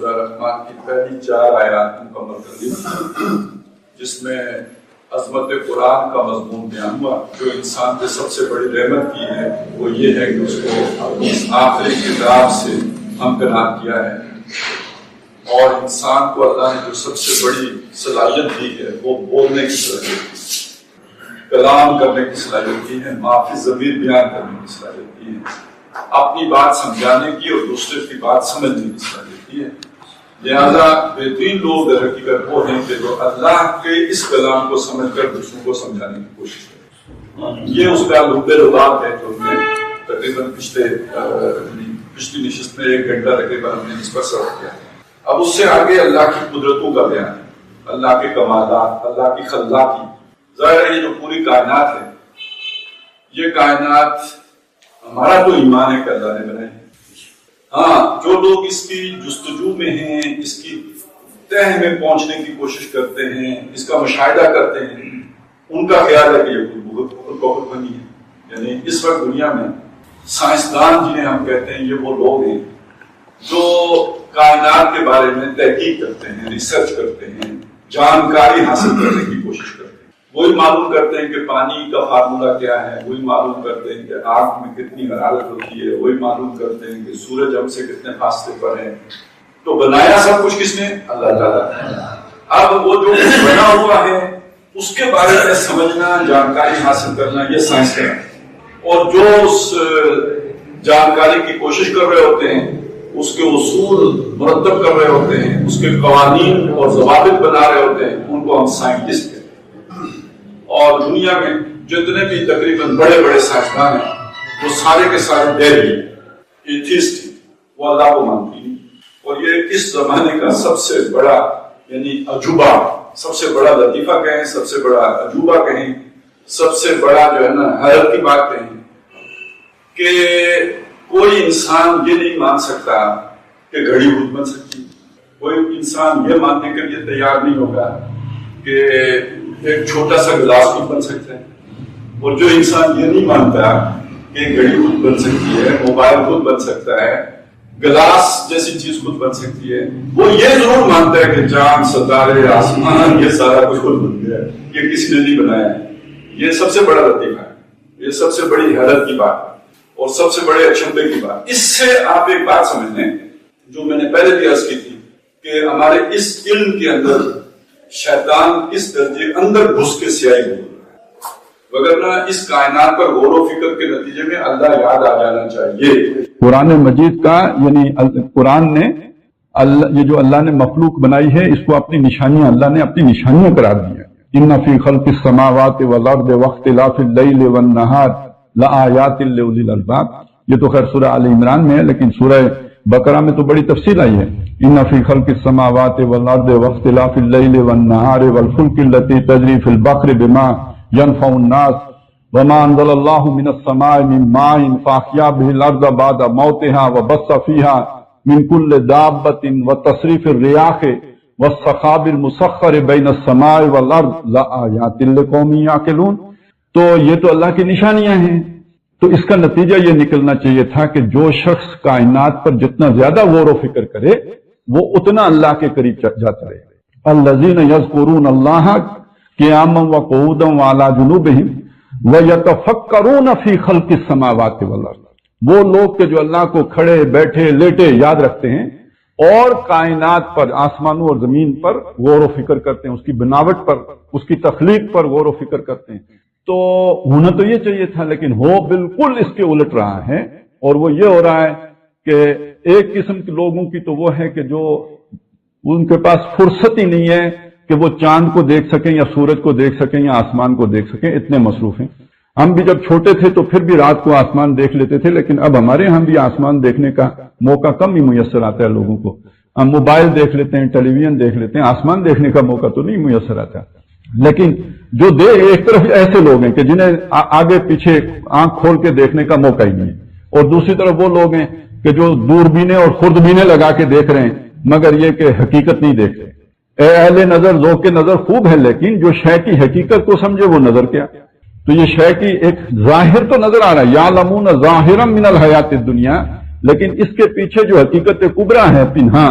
سورہ رحمان کی پہلی 4 آیات مکمل کر دی، جس میں عظمت قرآن کا مضمون بیان ہوا۔ جو انسان پہ سب سے بڑی رحمت کی ہے وہ یہ ہے کہ اس کو اس آخری کتاب سے ہمکنار کیا ہے، اور انسان کو اللہ نے جو سب سے بڑی صلاحیت دی ہے وہ بولنے کی صلاحیت دی، کلام کرنے کی صلاحیت دی ہے، معافی ضمیر بیان کرنے کی صلاحیت دی ہے، اپنی بات سمجھانے کی اور دوسرے کی بات سمجھنے کی صلاحیت دی ہے۔ لہذا بہترین لوگ در حقیقت وہ ہیں کہ جو اللہ کے اس کلام کو سمجھ کر دوسروں کو سمجھانے کی کوشش کریں۔ یہ اس کا لبے لباب ہے جو ہم نے تقریباً پچھلی نشست میں 1 گھنٹہ تقریباً ہم نے اس پر صرف کیا۔ اب اس سے آگے اللہ کی قدرتوں کا بیان ہے، اللہ کے کمالات، اللہ کی خلاقی۔ ظاہر ہے یہ جو پوری کائنات ہے، یہ کائنات ہمارا تو ایمان ہے کہ اللہ نے بنائی ہے۔ ہاں، جو لوگ اس کی جستجو میں ہیں، اس کی تہ میں پہنچنے کی کوشش کرتے ہیں، اس کا مشاہدہ کرتے ہیں، ان کا خیال ہے کہ یہ بہت بنی ہے۔ یعنی اس وقت دنیا میں سائنسدان جنہیں ہم کہتے ہیں، یہ وہ لوگ ہیں جو کائنات کے بارے میں تحقیق کرتے ہیں، ریسرچ کرتے ہیں، جانکاری حاصل کرنے کی کوشش کرتے ہیں۔ وہی معلوم کرتے ہیں کہ پانی کا فارمولا کیا ہے، وہی معلوم کرتے ہیں کہ آگ میں کتنی حرارت ہوتی ہے، وہی معلوم کرتے ہیں کہ سورج ہم سے کتنے فاصلے پر ہے۔ تو بنایا سب کچھ کس نے؟ اللہ تعالیٰ۔ اب وہ جو بنا ہوا ہے اس کے بارے میں سمجھنا، جانکاری حاصل کرنا، یہ سائنس ہے۔ اور جو اس جانکاری کی کوشش کر رہے ہوتے ہیں، اس کے اصول مرتب کر رہے ہوتے ہیں، اس کے قوانین اور ضوابط بنا رہے ہوتے ہیں، ان کو ہم سائنٹسٹ کہتے ہیں۔ اور دنیا میں جتنے بھی تقریباً بڑے بڑے سائنسدان ہیں وہ سارے کے سارے ڈیری ایتھیسٹ ہیں، وہ اللہ کو مانتی نہیں۔ اور یہ اس زمانے کا سب سے بڑا یعنی عجوبہ، سب سے بڑا لطیفہ کہیں، سب سے بڑا عجوبہ کہیں، سب سے بڑا جو ہے نا حیرت کی بات کہیں کہ کوئی انسان یہ نہیں مان سکتا کہ گھڑی خود بن سکتی، کوئی انسان یہ ماننے کے لیے تیار نہیں ہوگا کہ ایک چھوٹا سا گلاس خود بن سکتا ہے، اور جو انسان یہ نہیں مانتا کہ گھڑی خود بن سکتی ہے، موبائل خود بن سکتا ہے، گلاس جیسی چیز خود بن سکتی ہے، وہ یہ ضرور مانتا ہے کہ چاند، ستارے، آسمان، یہ سارا کچھ خود بن گیا ہے، یہ کسی نے نہیں بنایا ہے۔ یہ سب سے بڑا لطیفہ ہے، یہ سب سے بڑی حیرت کی بات ہے اور سب سے بڑے اچنبے کی بات۔ اس سے آپ ایک بات سمجھ لیں جو میں نے پہلے بھی عرض کی تھی کہ ہمارے اس علم کے اندر شیطان اس درجے اندر گھس کے سیاہی ہو رہا ہے، وگرنہ اس کائنات پر غور و فکر کے نتیجے میں اللہ یاد آ جانا چاہیے۔ قرآن مجید کا یعنی قرآن نے یہ جو اللہ نے مخلوق بنائی ہے، اس کو اپنی نشانیاں، اللہ نے اپنی نشانیاں قرار دی ہیں۔ ان فی خلق السماوات والارض واختلاف اللیل والنہار لآیات لأولی الالباب، یہ تو خیر سورہ آل عمران میں ہے، لیکن سورہ بقرہ میں تو بڑی تفصیل آئی ہے۔ ان فی خلق السماوات والارض واختلاف اللیل والنہار والفلک التی تجری فی البحر بما ينفع الناس وما انزل اللہ من السماء من ماء فاحیا به الارض بعد موتها وبث فيها من كل دابة وتصریف الرياح والسحاب المسخر بین السماء والارض لآیات لقوم یعقلون۔ تو یہ تو اللہ کی نشانیاں ہیں، تو اس کا نتیجہ یہ نکلنا چاہیے تھا کہ جو شخص کائنات پر جتنا زیادہ غور و فکر کرے وہ اتنا اللہ کے قریب جاتا رہے۔ الذین یذکرون اللہ قیاما وقعودا وعلی جنوبہم ویتفکرون فی خلق السماوات والارض، وہ لوگ کہ جو اللہ کو کھڑے بیٹھے لیٹے یاد رکھتے ہیں اور کائنات پر، آسمانوں اور زمین پر غور و فکر کرتے ہیں، اس کی بناوٹ پر، اس کی تخلیق پر غور و فکر کرتے ہیں۔ تو ہونا تو یہ چاہیے تھا، لیکن ہو بالکل اس کے الٹ رہا ہے، اور وہ یہ ہو رہا ہے کہ ایک قسم کے لوگوں کی تو وہ ہے کہ جو ان کے پاس فرصت ہی نہیں ہے کہ وہ چاند کو دیکھ سکیں یا سورج کو دیکھ سکیں یا آسمان کو دیکھ سکیں، اتنے مصروف ہیں۔ ہم بھی جب چھوٹے تھے تو پھر بھی رات کو آسمان دیکھ لیتے تھے، لیکن اب ہمارے ہم بھی آسمان دیکھنے کا موقع کم ہی میسر آتا ہے لوگوں کو۔ ہم موبائل دیکھ لیتے ہیں، ٹیلی ویژن دیکھ لیتے ہیں، آسمان دیکھنے کا موقع تو نہیں میسر آتا۔ لیکن جو ایک طرف ایسے لوگ ہیں کہ جنہیں آگے پیچھے آنکھ کھول کے دیکھنے کا موقع ہی نہیں ہے، اور دوسری طرف وہ لوگ ہیں کہ جو دوربینیں اور خوردبینیں لگا کے دیکھ رہے ہیں، مگر یہ کہ حقیقت نہیں دیکھ رہے۔ اے اہل نظر ذوق نظر خوب ہے، لیکن جو شے کی حقیقت کو سمجھے وہ نظر کیا؟ تو یہ شے کی ایک ظاہر تو نظر آ رہا ہے، یعلمون ظاہرا من الحیات الدنیا، لیکن اس کے پیچھے جو حقیقت کبریٰ ہے پنہاں،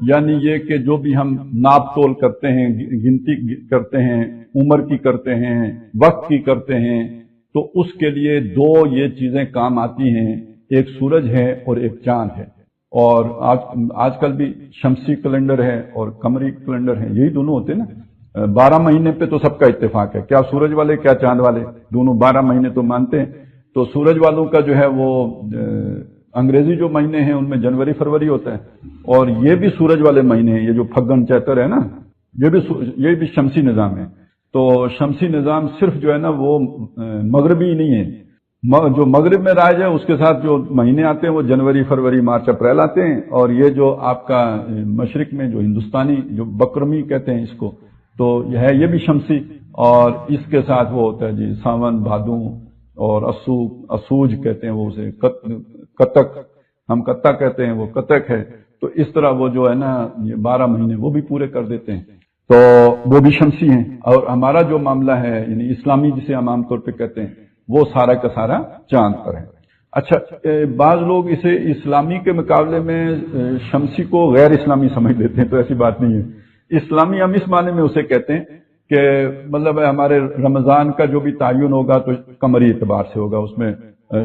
یعنی یہ کہ جو بھی ہم ناپ تول کرتے ہیں، گنتی کرتے ہیں، عمر کی کرتے ہیں، وقت کی کرتے ہیں، تو اس کے لیے دو یہ چیزیں کام آتی ہیں، ایک سورج ہے اور ایک چاند ہے۔ اور آج کل بھی شمسی کیلنڈر ہے اور قمری کیلنڈر ہے، یہی دونوں ہوتے ہیں نا۔ 12 مہینے پہ تو سب کا اتفاق ہے، کیا سورج والے کیا چاند والے، دونوں 12 مہینے تو مانتے ہیں۔ تو سورج والوں کا جو ہے وہ انگریزی جو مہینے ہیں ان میں جنوری فروری ہوتا ہے، اور یہ بھی سورج والے مہینے ہیں، یہ جو پھگن چیتر ہے نا، یہ بھی شمسی نظام ہے۔ تو شمسی نظام صرف جو ہے نا وہ مغربی نہیں ہے، جو مغرب میں رائج ہے اس کے ساتھ جو مہینے آتے ہیں وہ جنوری فروری مارچ اپریل آتے ہیں، اور یہ جو آپ کا مشرق میں جو ہندوستانی جو بکرمی کہتے ہیں اس کو، تو یہ ہے یہ بھی شمسی، اور اس کے ساتھ وہ ہوتا ہے جی ساون بھادوں اور اسوج کہتے ہیں وہ اسے، کتک ہم کتا کہتے ہیں وہ کتک ہے۔ تو اس طرح وہ جو ہے نا یہ 12 مہینے وہ بھی پورے کر دیتے ہیں، تو وہ بھی شمسی ہیں۔ اور ہمارا جو معاملہ ہے یعنی اسلامی جسے ہم عام طور پہ کہتے ہیں وہ سارا کا سارا چاند پر ہے۔ اچھا، بعض لوگ اسے اسلامی کے مقابلے میں شمسی کو غیر اسلامی سمجھ لیتے ہیں، تو ایسی بات نہیں ہے۔ اسلامی ہم اس معنی میں اسے کہتے ہیں کہ مطلب ہمارے رمضان کا جو بھی تعین ہوگا تو قمری اعتبار سے ہوگا، اس میں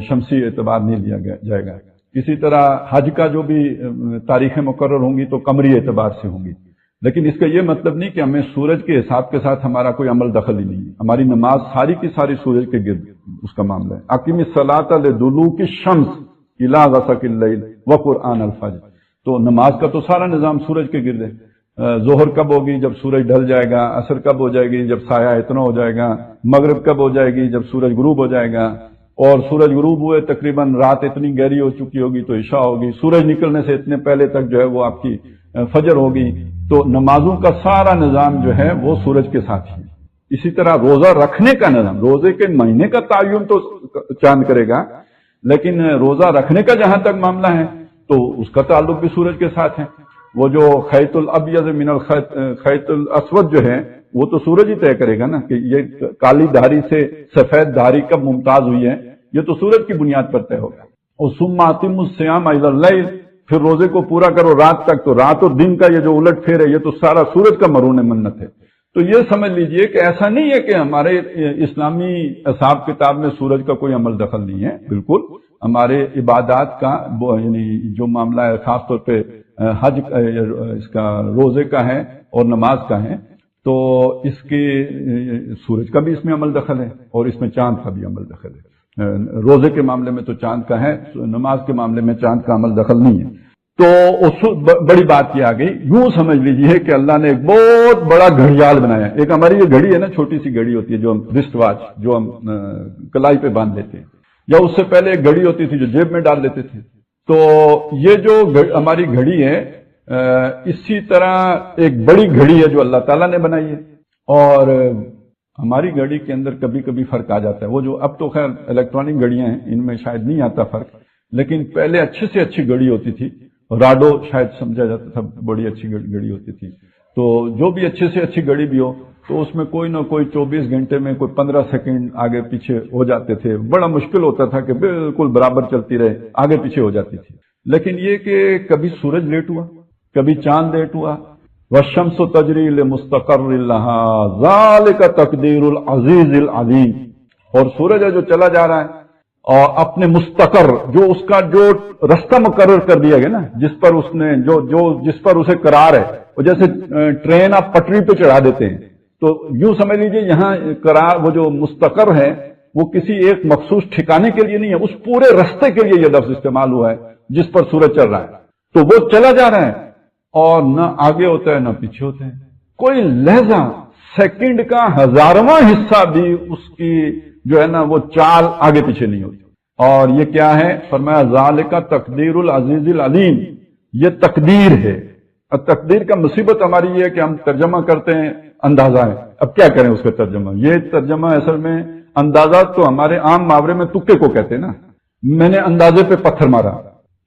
شمسی اعتبار نہیں لیا جائے گا۔ اسی طرح حج کا جو بھی تاریخیں مقرر ہوں گی تو قمری اعتبار سے ہوں گی، لیکن اس کا یہ مطلب نہیں کہ ہمیں سورج کے حساب کے ساتھ ہمارا کوئی عمل دخل ہی نہیں ہے۔ ہماری نماز ساری کی ساری سورج کے گرد اس کا معاملہ ہے۔ اقیم الصلاۃ لدلوک الشمس الی غسق اللیل وقرآن الفجر، تو نماز کا تو سارا نظام سورج کے گرد ہے۔ ظہر کب ہوگی؟ جب سورج ڈھل جائے گا۔ عصر کب ہو جائے گی؟ جب سایہ اتنا ہو جائے گا۔ مغرب کب ہو جائے گی؟ جب سورج غروب ہو جائے گا۔ اور سورج غروب ہوئے تقریباً رات اتنی گہری ہو چکی ہوگی تو عشاء ہوگی، سورج نکلنے سے اتنے پہلے تک جو ہے وہ آپ کی فجر ہوگی۔ تو نمازوں کا سارا نظام جو ہے وہ سورج کے ساتھ ہی۔ اسی طرح روزہ رکھنے کا نظام، روزے کے مہینے کا تعین تو چاند کرے گا، لیکن روزہ رکھنے کا جہاں تک معاملہ ہے تو اس کا تعلق بھی سورج کے ساتھ ہے۔ وہ جو خیط الابیض من الخیط الاسود جو ہے وہ تو سورج ہی طے کرے گا نا کہ یہ کالی دھاری سے سفید دھاری کب ممتاز ہوئی ہے، یہ تو سورج کی بنیاد پر طے ہوگا۔ اور ثم اتموا الصیام الی اللیل، پھر روزے کو پورا کرو رات تک، تو رات اور دن کا یہ جو الٹ پھیر ہے یہ تو سارا سورج کا مرہون منت ہے۔ تو یہ سمجھ لیجئے کہ ایسا نہیں ہے کہ ہمارے اسلامی حساب کتاب میں سورج کا کوئی عمل دخل نہیں ہے، بالکل ہمارے عبادات کا یعنی جو معاملہ ہے خاص طور پہ حج اس کا روزے کا ہے اور نماز کا ہے، تو اس کے سورج کا بھی اس میں عمل دخل ہے اور اس میں چاند کا بھی عمل دخل ہے۔ روزے کے معاملے میں تو چاند کا ہے، نماز کے معاملے میں چاند کا عمل دخل نہیں ہے۔ تو بڑی بات یہ آ گئی، یوں سمجھ لیجئے کہ اللہ نے ایک بہت بڑا گھڑیال بنایا۔ ایک ہماری یہ گھڑی ہے نا، چھوٹی سی گھڑی ہوتی ہے جو ہم رسٹ واچ جو ہم کلائی پہ باندھ لیتے ہیں، یا اس سے پہلے ایک گھڑی ہوتی تھی جو جیب میں ڈال لیتے تھے۔ تو یہ جو ہماری گھڑی ہے اسی طرح ایک بڑی گھڑی ہے جو اللہ تعالیٰ نے بنائی ہے، اور ہماری گھڑی کے اندر کبھی کبھی فرق آ جاتا ہے۔ وہ جو اب تو خیر الیکٹرانک گھڑیاں ہیں ان میں شاید نہیں آتا فرق، لیکن پہلے اچھے سے اچھی گھڑی ہوتی تھی، راڈو شاید سمجھا جاتا تھا، بڑی اچھی گھڑی ہوتی تھی۔ تو جو بھی اچھے سے اچھی گھڑی بھی ہو تو اس میں کوئی نہ کوئی 24 گھنٹے میں کوئی 15 سیکنڈ آگے پیچھے ہو جاتے تھے، بڑا مشکل ہوتا تھا کہ بالکل برابر چلتی رہے، آگے پیچھے ہو جاتی تھی۔ لیکن یہ کہ کبھی سورج لیٹ ہوا، کبھی چاند لیٹ ہوا۔ والشمس تجری لمستقر لها ذالک تقدیر العزیز العلیم، اور سورج ہے جو چلا جا رہا ہے اور اپنے مستقر جو اس کا جو رستہ مقرر کر دیا گیا نا، جس پر اس نے جس پر اسے قرار ہے، وہ جیسے ٹرین آپ پٹری پہ چڑھا دیتے ہیں، تو یوں سمجھ لیجئے یہاں قرار وہ جو مستقر ہے وہ کسی ایک مخصوص ٹھکانے کے لیے نہیں ہے، اس پورے رستے کے لیے یہ لفظ استعمال ہوا ہے جس پر سورج چل رہا ہے۔ تو وہ چلا جا رہا ہے اور نہ آگے ہوتا ہے نہ پیچھے ہوتا ہے، کوئی لہجہ سیکنڈ کا 1000واں حصہ بھی اس کی جو ہے نا وہ چال آگے پیچھے نہیں ہوتی۔ اور یہ کیا ہے؟ فرمایا ذالک تقدیر العزیز العلیم، یہ تقدیر ہے۔ اب تقدیر کا مصیبت ہماری یہ ہے کہ ہم ترجمہ کرتے ہیں اندازہ ہے، اب کیا کریں اس کا ترجمہ؟ یہ ترجمہ اصل میں اندازہ تو ہمارے عام محاورے میں تکے کو کہتے ہیں نا، میں نے اندازے پہ پتھر مارا،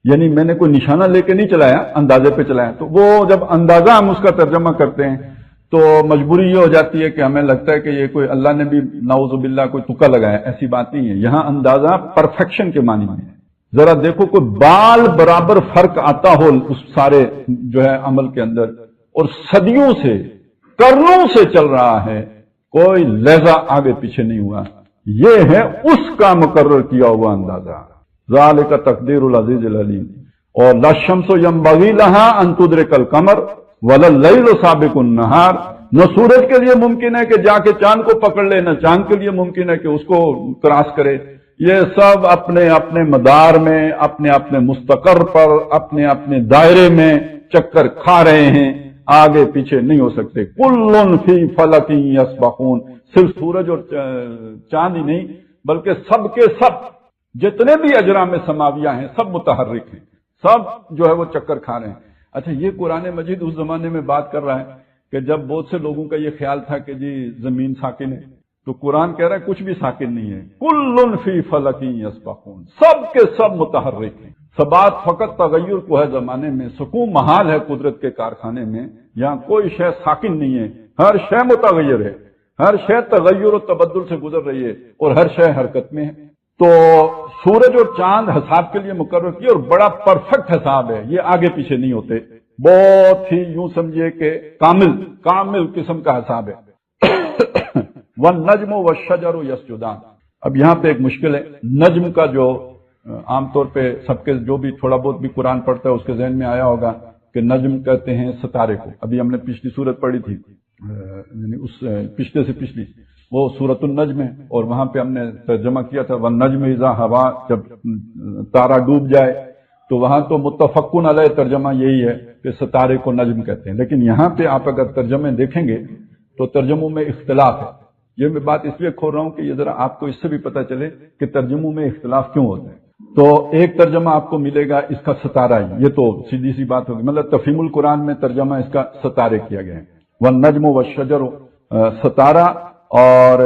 یعنی میں نے کوئی نشانہ لے کے نہیں چلایا، اندازے پہ چلایا۔ تو وہ جب اندازہ ہم اس کا ترجمہ کرتے ہیں تو مجبوری یہ ہو جاتی ہے کہ ہمیں لگتا ہے کہ یہ کوئی اللہ نے بھی نعوذ باللہ کوئی تکا لگایا، ایسی بات نہیں ہے۔ یہاں اندازہ پرفیکشن کے معنی میں ہے، ذرا دیکھو کوئی بال برابر فرق آتا ہو اس سارے جو ہے عمل کے اندر، اور صدیوں سے قرنوں سے چل رہا ہے، کوئی لہجہ آگے پیچھے نہیں ہوا۔ یہ ہے اس کا مقرر کیا ہوا اندازہ۔ ذالک تقدیر العزیز العلیم۔ اور لا الشمس ینبغی لہا ان تدرک القمر ولا اللیل سابق النہار، نہ سورج کے لیے ممکن ہے کہ جا کے چاند کو پکڑ لے، نہ چاند کے لیے ممکن ہے کہ اس کو کراس کرے۔ یہ سب اپنے اپنے مدار میں، اپنے اپنے مستقر پر، اپنے اپنے دائرے میں چکر کھا رہے ہیں، آگے پیچھے نہیں ہو سکتے۔ کل فی فلک یسبحون، صرف سورج اور چاند ہی نہیں بلکہ سب کے سب جتنے بھی اجرام سماویہ ہیں سب متحرک ہیں، سب جو ہے وہ چکر کھا رہے ہیں۔ اچھا، یہ قرآن مجید اس زمانے میں بات کر رہا ہے کہ جب بہت سے لوگوں کا یہ خیال تھا کہ جی زمین ساکن ہے، تو قرآن کہہ رہا ہے کچھ بھی ساکن نہیں ہے۔ کل فی فلک یسبحون، سب کے سب متحرک ہیں۔ ثبات فقط تغیر کو ہے زمانے میں، سکون محال ہے قدرت کے کارخانے میں، یہاں کوئی شے ساکن نہیں ہے، ہر شے متغیر ہے، ہر شے تغیر و تبدل سے گزر رہی ہے، اور ہر شے حرکت میں ہے۔ تو سورج اور چاند حساب کے لیے مقرر کیے، اور بڑا پرفیکٹ حساب ہے، یہ آگے پیچھے نہیں ہوتے، بہت ہی یوں سمجھیے کہ کامل قسم کا حساب ہے۔ وَالنَّجْمُ وَالشَّجَرُ يَسْجُدَانِ۔ اب یہاں پہ ایک مشکل ہے، نجم کا جو عام طور پہ سب کے جو بھی تھوڑا بہت بھی قرآن پڑھتا ہے اس کے ذہن میں آیا ہوگا کہ نجم کہتے ہیں ستارے کو۔ ابھی ہم نے پچھلی سورت پڑھی تھی، یعنی اس پچھلے سے پچھلی، وہ سورۃ النجم ہے، اور وہاں پہ ہم نے ترجمہ کیا تھا وَالنَّجْمِ اِذَا هَوَىٰ، جب تارا ڈوب جائے، تو وہاں تو متفقن علیہ ترجمہ یہی ہے کہ ستارے کو نجم کہتے ہیں، لیکن یہاں پہ آپ اگر ترجمے دیکھیں گے تو ترجموں میں اختلاف ہے۔ یہ میں بات اس لیے کھول رہا ہوں کہ یہ ذرا آپ کو اس سے بھی پتہ چلے کہ ترجموں میں اختلاف کیوں ہوتا ہے۔ تو ایک ترجمہ آپ کو ملے گا اس کا ستارہ ہی، یہ تو سیدھی سی بات ہوگی، مطلب تفہیم القرآن میں ترجمہ اس کا ستارے کیا گیا ہے، وَالنَّجْمُ وَالشَّجَرُ، ستارہ، اور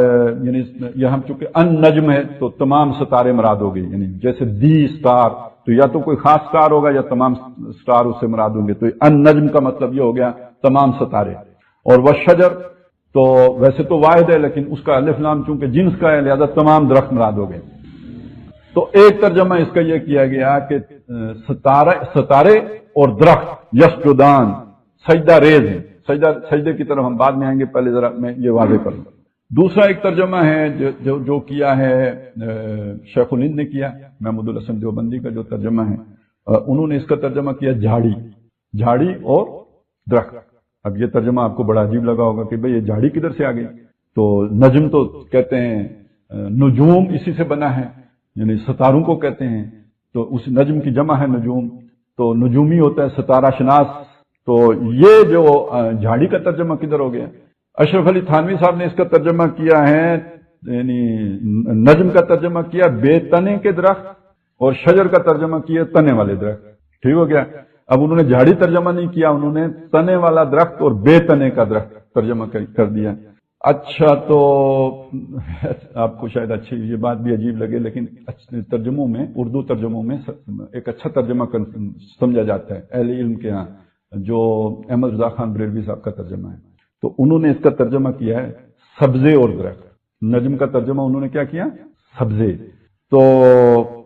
یعنی یہاں چونکہ ان نجم ہے تو تمام ستارے مراد ہو گئی، یعنی جیسے دی اسٹار، تو یا تو کوئی خاص اسٹار ہوگا یا تمام اسٹار اس سے مراد ہوں گے، تو ان نجم کا مطلب یہ ہو گیا تمام ستارے۔ اور والشجر تو ویسے تو واحد ہے لیکن اس کا الف لام چونکہ جنس کا ہے لہذا تمام درخت مراد ہو گئے۔ تو ایک ترجمہ اس کا یہ کیا گیا کہ ستارے اور درخت یسجدان سجدہ ریز ہیں، سجدے کی طرف ہم بعد میں آئیں گے، پہلے ذرا میں یہ واضح کروں۔ دوسرا ایک ترجمہ ہے جو کیا ہے شیخ الہند نے کیا، محمود الحسن دیوبندی کا جو ترجمہ ہے، انہوں نے اس کا ترجمہ کیا جھاڑی اور درخت۔ اب یہ ترجمہ آپ کو بڑا عجیب لگا ہوگا کہ بھئی یہ جھاڑی کدھر سے آ گئی؟ تو نجم تو کہتے ہیں نجوم اسی سے بنا ہے، یعنی ستاروں کو کہتے ہیں، تو اس نجم کی جمع ہے نجوم، تو نجومی ہوتا ہے ستارہ شناس۔ تو یہ جو جھاڑی کا ترجمہ کدھر ہو گیا؟ اشرف علی تھانوی صاحب نے اس کا ترجمہ کیا ہے، یعنی نجم کا ترجمہ کیا بے تنے کے درخت، اور شجر کا ترجمہ کیا تنے والے درخت۔ ٹھیک ہو گیا؟ اب انہوں نے جھاڑی ترجمہ نہیں کیا، انہوں نے تنے والا درخت اور بے تنے کا درخت ترجمہ کر دیا۔ اچھا، تو آپ کو شاید اچھی یہ بات بھی عجیب لگے، لیکن ترجموں میں، اردو ترجموں میں ایک اچھا ترجمہ سمجھا جاتا ہے اہل علم کے ہاں، جو احمد رضا خان بریلوی صاحب کا ترجمہ ہے، تو انہوں نے اس کا ترجمہ کیا ہے سبزے اور درخت۔ نجم کا ترجمہ انہوں نے کیا کیا؟ سبزے۔ تو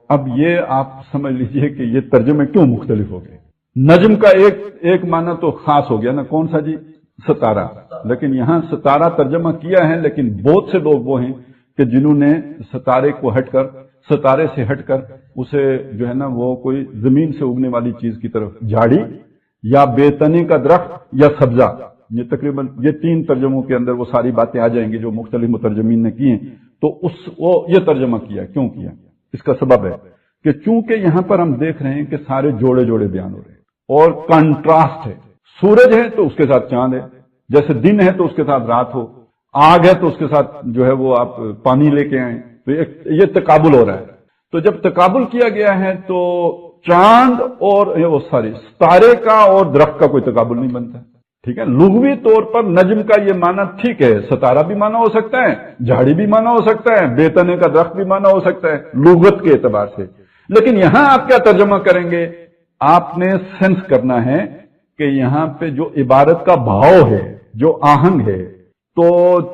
اب یہ آپ سمجھ لیجئے کہ یہ ترجمے کیوں مختلف ہو گئے۔ نجم کا ایک معنی تو خاص ہو گیا نا، کون سا جی؟ ستارہ۔ لیکن یہاں ستارہ ترجمہ کیا ہے، لیکن بہت سے لوگ وہ ہیں کہ جنہوں نے ستارے سے ہٹ کر اسے جو ہے نا وہ کوئی زمین سے اگنے والی چیز کی طرف، جھاڑی یا بے تنے کا درخت یا سبزہ، یہ تقریباً یہ تین ترجموں کے اندر وہ ساری باتیں آ جائیں گی جو مختلف مترجمین نے کی ہیں۔ تو وہ یہ ترجمہ کیا، کیوں کیا؟ اس کا سبب ہے کہ چونکہ یہاں پر ہم دیکھ رہے ہیں کہ سارے جوڑے بیان ہو رہے ہیں اور کنٹراسٹ ہے، سورج ہے تو اس کے ساتھ چاند ہے، جیسے دن ہے تو اس کے ساتھ رات ہو، آگ ہے تو اس کے ساتھ جو ہے وہ آپ پانی لے کے آئیں، تو یہ تقابل ہو رہا ہے۔ تو جب تقابل کیا گیا ہے تو چاند اور ستارے کا اور درخت کا کوئی تقابل نہیں بنتا، ٹھیک ہے۔ لغوی طور پر نجم کا یہ معنی ٹھیک ہے، ستارہ بھی معنی ہو سکتا ہے، جھاڑی بھی معنی ہو سکتا ہے، بے تنے کا درخت بھی معنی ہو سکتا ہے لغت کے اعتبار سے، لیکن یہاں آپ کیا ترجمہ کریں گے؟ آپ نے سینس کرنا ہے کہ یہاں پہ جو عبارت کا بھاؤ ہے، جو آہنگ ہے، تو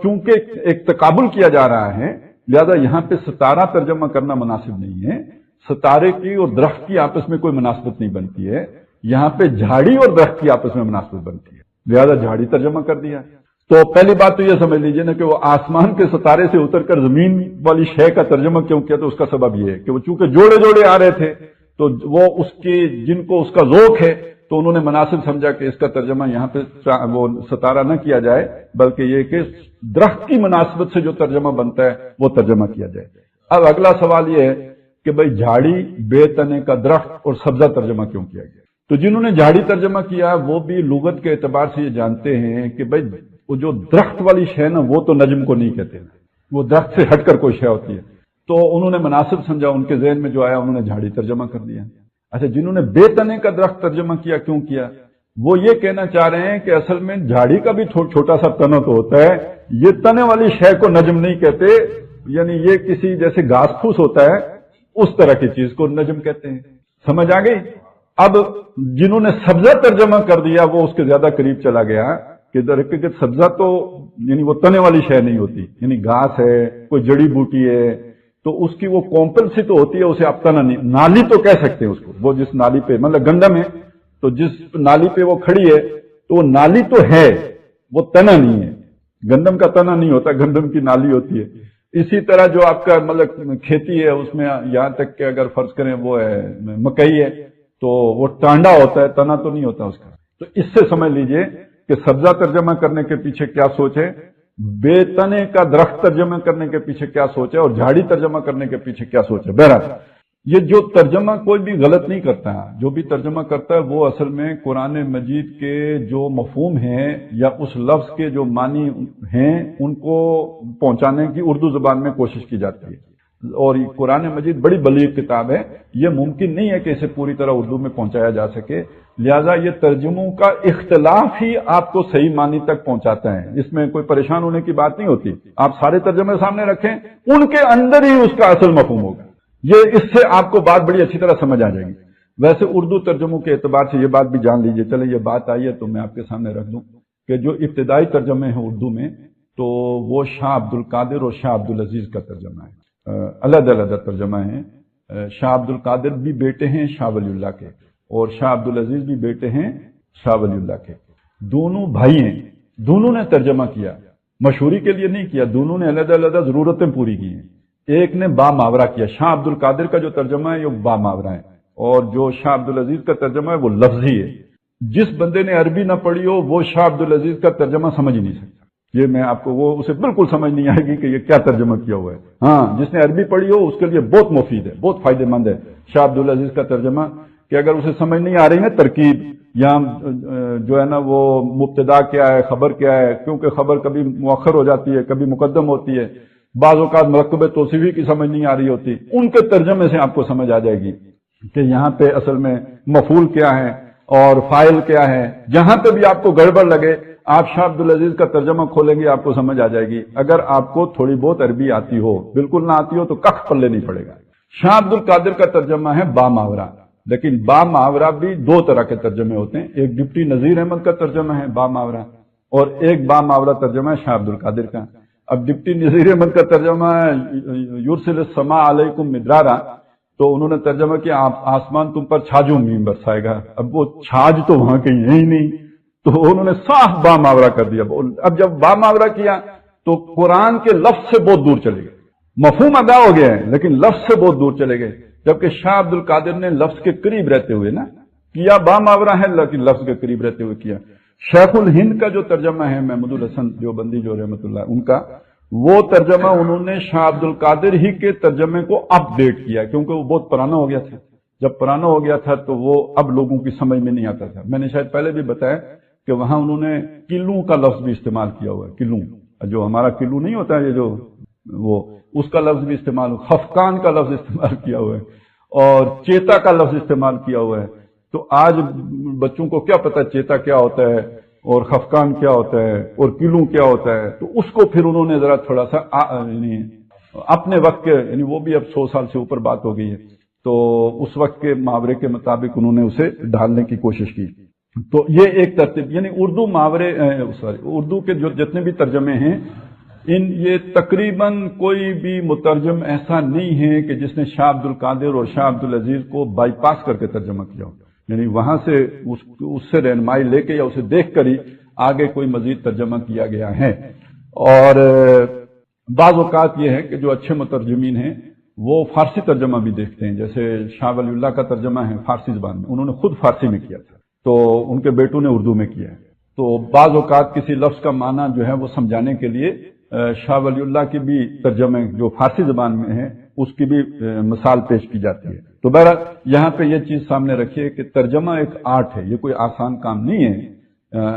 چونکہ ایک تقابل کیا جا رہا ہے لہذا یہاں پہ ستارہ ترجمہ کرنا مناسب نہیں ہے، ستارے کی اور درخت کی آپس میں کوئی مناسبت نہیں بنتی ہے، یہاں پہ جھاڑی اور درخت کی آپس میں مناسبت بنتی ہے، لہذا جھاڑی ترجمہ کر دیا۔ تو پہلی بات تو یہ سمجھ لیجئے نا کہ وہ آسمان کے ستارے سے اتر کر زمین والی شے کا ترجمہ کیوں کیا، تو اس کا سبب یہ ہے کہ وہ چونکہ جوڑے جوڑے آ رہے تھے تو وہ اس کی جن کو اس کا ذوق ہے تو انہوں نے مناسب سمجھا کہ اس کا ترجمہ یہاں پہ وہ ستارہ نہ کیا جائے بلکہ یہ کہ درخت کی مناسبت سے جو ترجمہ بنتا ہے وہ ترجمہ کیا جائے۔ اب اگلا سوال یہ ہے کہ بھئی جھاڑی، بے تنے کا درخت اور سبزہ ترجمہ کیوں کیا گیا؟ تو جنہوں نے جھاڑی ترجمہ کیا وہ بھی لغت کے اعتبار سے یہ جانتے ہیں کہ بھئی وہ جو درخت والی شے نا وہ تو نجم کو نہیں کہتے، وہ درخت سے ہٹ کر کوئی شے ہوتی ہے، تو انہوں نے مناسب سمجھا، ان کے ذہن میں جو آیا انہوں نے جھاڑی ترجمہ کر دیا۔ اچھا، جنہوں نے بے تنے کا درخت ترجمہ کیا کیوں کیا؟ وہ یہ کہنا چاہ رہے ہیں کہ اصل میں جھاڑی کا بھی چھوٹا سا تنا تو ہوتا ہے، یہ تنے والی شے کو نجم نہیں کہتے، یعنی یہ کسی جیسے گھاس پھوس ہوتا ہے اس طرح کی چیز کو نجم کہتے ہیں۔ سمجھ آ گئی؟ اب جنہوں نے سبزہ ترجمہ کر دیا وہ اس کے زیادہ قریب چلا گیا کہ درحقیقت سبزہ تو یعنی وہ تنے والی شے نہیں ہوتی، یعنی گھاس ہے، کوئی جڑی بوٹی ہے، تو اس کی وہ کومپل سی تو ہوتی ہے، اسے آپ تنا نہیں، نالی تو کہہ سکتے ہیں اس کو، وہ جس نالی پہ مطلب گندم ہے تو جس نالی پہ وہ کھڑی ہے تو وہ نالی تو ہے، وہ تنا نہیں ہے، گندم کا تنا نہیں ہوتا، گندم کی نالی ہوتی ہے۔ اسی طرح جو آپ کا مطلب کھیتی ہے اس میں یہاں تک کہ اگر فرض کریں وہ ہے مکئی ہے تو وہ ٹانڈا ہوتا ہے، تنا تو نہیں ہوتا اس کا۔ تو اس سے سمجھ لیجئے کہ سبزہ ترجمہ کرنے کے پیچھے کیا سوچ ہے، بے تنے کا درخت ترجمہ کرنے کے پیچھے کیا سوچ ہے، اور جھاڑی ترجمہ کرنے کے پیچھے کیا سوچ ہے۔ بہرحال یہ جو ترجمہ کوئی بھی غلط نہیں کرتا، جو بھی ترجمہ کرتا ہے وہ اصل میں قرآن مجید کے جو مفہوم ہیں یا اس لفظ کے جو معنی ہیں ان کو پہنچانے کی اردو زبان میں کوشش کی جاتی ہے، اور قرآن مجید بڑی بلیغ کتاب ہے، یہ ممکن نہیں ہے کہ اسے پوری طرح اردو میں پہنچایا جا سکے، لہذا یہ ترجموں کا اختلاف ہی آپ کو صحیح معنی تک پہنچاتا ہے، اس میں کوئی پریشان ہونے کی بات نہیں ہوتی۔ آپ سارے ترجمے سامنے رکھیں، ان کے اندر ہی اس کا اصل مفہوم ہوگا، یہ اس سے آپ کو بات بڑی اچھی طرح سمجھ آ جائے گی۔ ویسے اردو ترجموں کے اعتبار سے یہ بات بھی جان لیجئے، چلے یہ بات آئی ہے تو میں آپ کے سامنے رکھ دوں کہ جو ابتدائی ترجمے ہیں اردو میں تو وہ شاہ عبد القادر اور شاہ عبد العزیز کا ترجمہ ہے، علیحدہ علیحدہ ترجمہ ہیں۔ شاہ عبد القادر بھی بیٹے ہیں شاہ ولی اللہ کے، اور شاہ عبد العزیز بھی بیٹے ہیں شاہ ولی اللہ کے، دونوں بھائی ہیں، دونوں نے ترجمہ کیا، مشہوری کے لیے نہیں کیا، دونوں نے علیحدہ علیحدہ ضرورتیں پوری کی ہیں۔ ایک نے با محاورہ کیا، شاہ عبد القادر کا جو ترجمہ ہے یہ با محاورہ ہے، اور جو شاہ عبد العزیز کا ترجمہ ہے وہ لفظی ہے۔ جس بندے نے عربی نہ پڑھی ہو وہ شاہ عبد العزیز کا ترجمہ سمجھ ہی نہیں سکتا، یہ میں آپ کو، وہ اسے بالکل سمجھ نہیں آئے گی کہ یہ کیا ترجمہ کیا ہوا ہے۔ ہاں، جس نے عربی پڑھی ہو اس کے لیے بہت مفید ہے، بہت فائدہ مند ہے شاہ عبد العزیز کا ترجمہ، کہ اگر اسے سمجھ نہیں آ رہی ہے ترکیب یا جو ہے نا وہ مبتدا کیا ہے، خبر کیا ہے، کیونکہ خبر کبھی مؤخر ہو جاتی ہے، کبھی مقدم ہوتی ہے، بعض اوقات مرکب توصیفی کی سمجھ نہیں آ رہی ہوتی، ان کے ترجمے سے آپ کو سمجھ آ جائے گی کہ یہاں پہ اصل میں مفعول کیا ہے اور فاعل کیا ہے۔ جہاں پہ بھی آپ کو گڑبڑ لگے آپ شاہ عبد العزیز کا ترجمہ کھولیں گے آپ کو سمجھ آ جائے گی، اگر آپ کو تھوڑی بہت عربی آتی ہو، بالکل نہ آتی ہو تو کخ پلے نہیں پڑے گا۔ شاہ عبد القادر کا ترجمہ ہے با محاورہ، لیکن با محاورہ بھی دو طرح کے ترجمے ہوتے ہیں، ایک ڈپٹی نذیر احمد کا ترجمہ ہے با محاورہ، اور ایک با محاورہ ترجمہ ہے شاہ عبد القادر کا۔ اب ڈپٹی نذیر احمد کا ترجمہ ہے یرسل السماء علیکم مدرارا، تو انہوں نے ترجمہ کیا آسمان تم پر چھاجوں میم برسائے گا، اب وہ چھاج تو وہاں کہیں ہے ہی نہیں، تو انہوں نے صاف با محاورہ کر دیا۔ اب جب با محاورہ کیا تو قرآن کے لفظ سے بہت دور چلے گئے، مفہوم ادا ہو گیا ہے لیکن لفظ سے بہت دور چلے گئے، جبکہ شاہ عبد القادر نے لفظ کے قریب رہتے ہوئے نا کیا، با محاورہ ہے لیکن لفظ کے قریب رہتے ہوئے کیا۔ شیخ الہند کا جو ترجمہ ہے محمود الحسن دیوبندی جو رحمۃ اللہ ان کا، وہ ترجمہ انہوں نے شاہ عبد القادر ہی کے ترجمے کو اپ ڈیٹ کیا، کیونکہ وہ بہت پرانا ہو گیا تھا، جب پرانا ہو گیا تھا تو وہ اب لوگوں کی سمجھ میں نہیں آتا تھا۔ میں نے شاید پہلے بھی بتایا کہ وہاں انہوں نے کلو کا لفظ بھی استعمال کیا ہوا ہے، کلو جو ہمارا کلو نہیں ہوتا ہے یہ جو وہ اس کا لفظ بھی استعمال، خفقان کا لفظ استعمال کیا ہوا ہے، اور چیتا کا لفظ استعمال کیا ہوا ہے۔ تو آج بچوں کو کیا پتا چیتا کیا ہوتا ہے اور خفقان کیا ہوتا ہے اور کلو کیا ہوتا ہے، تو اس کو پھر انہوں نے ذرا تھوڑا سا یعنی اپنے وقت کے، یعنی وہ بھی اب 100 سال سے اوپر بات ہو گئی ہے، تو اس وقت کے محاورے کے مطابق انہوں نے اسے ڈھالنے کی کوشش کی۔ تو یہ ایک ترتیب، یعنی اردو محاورے اردو کے جو جتنے بھی ترجمے ہیں یہ تقریباً کوئی بھی مترجم ایسا نہیں ہے کہ جس نے شاہ عبد القادر اور شاہ عبد العزیز کو بائی پاس کر کے ترجمہ کیا ہو، یعنی وہاں سے اس سے رہنمائی لے کے یا اسے دیکھ کر ہی آگے کوئی مزید ترجمہ کیا گیا ہے۔ اور بعض اوقات یہ ہے کہ جو اچھے مترجمین ہیں وہ فارسی ترجمہ بھی دیکھتے ہیں، جیسے شاہ ولی اللہ کا ترجمہ ہے فارسی زبان میں، انہوں نے خود فارسی میں کیا تھا، تو ان کے بیٹوں نے اردو میں کیا ہے، تو بعض اوقات کسی لفظ کا معنی جو ہے وہ سمجھانے کے لیے شاہ ولی اللہ کی بھی ترجمے جو فارسی زبان میں ہے اس کی بھی مثال پیش کی جاتی ہے۔ تو بہرحال یہاں پہ یہ چیز سامنے رکھیے کہ ترجمہ ایک آرٹ ہے، یہ کوئی آسان کام نہیں ہے۔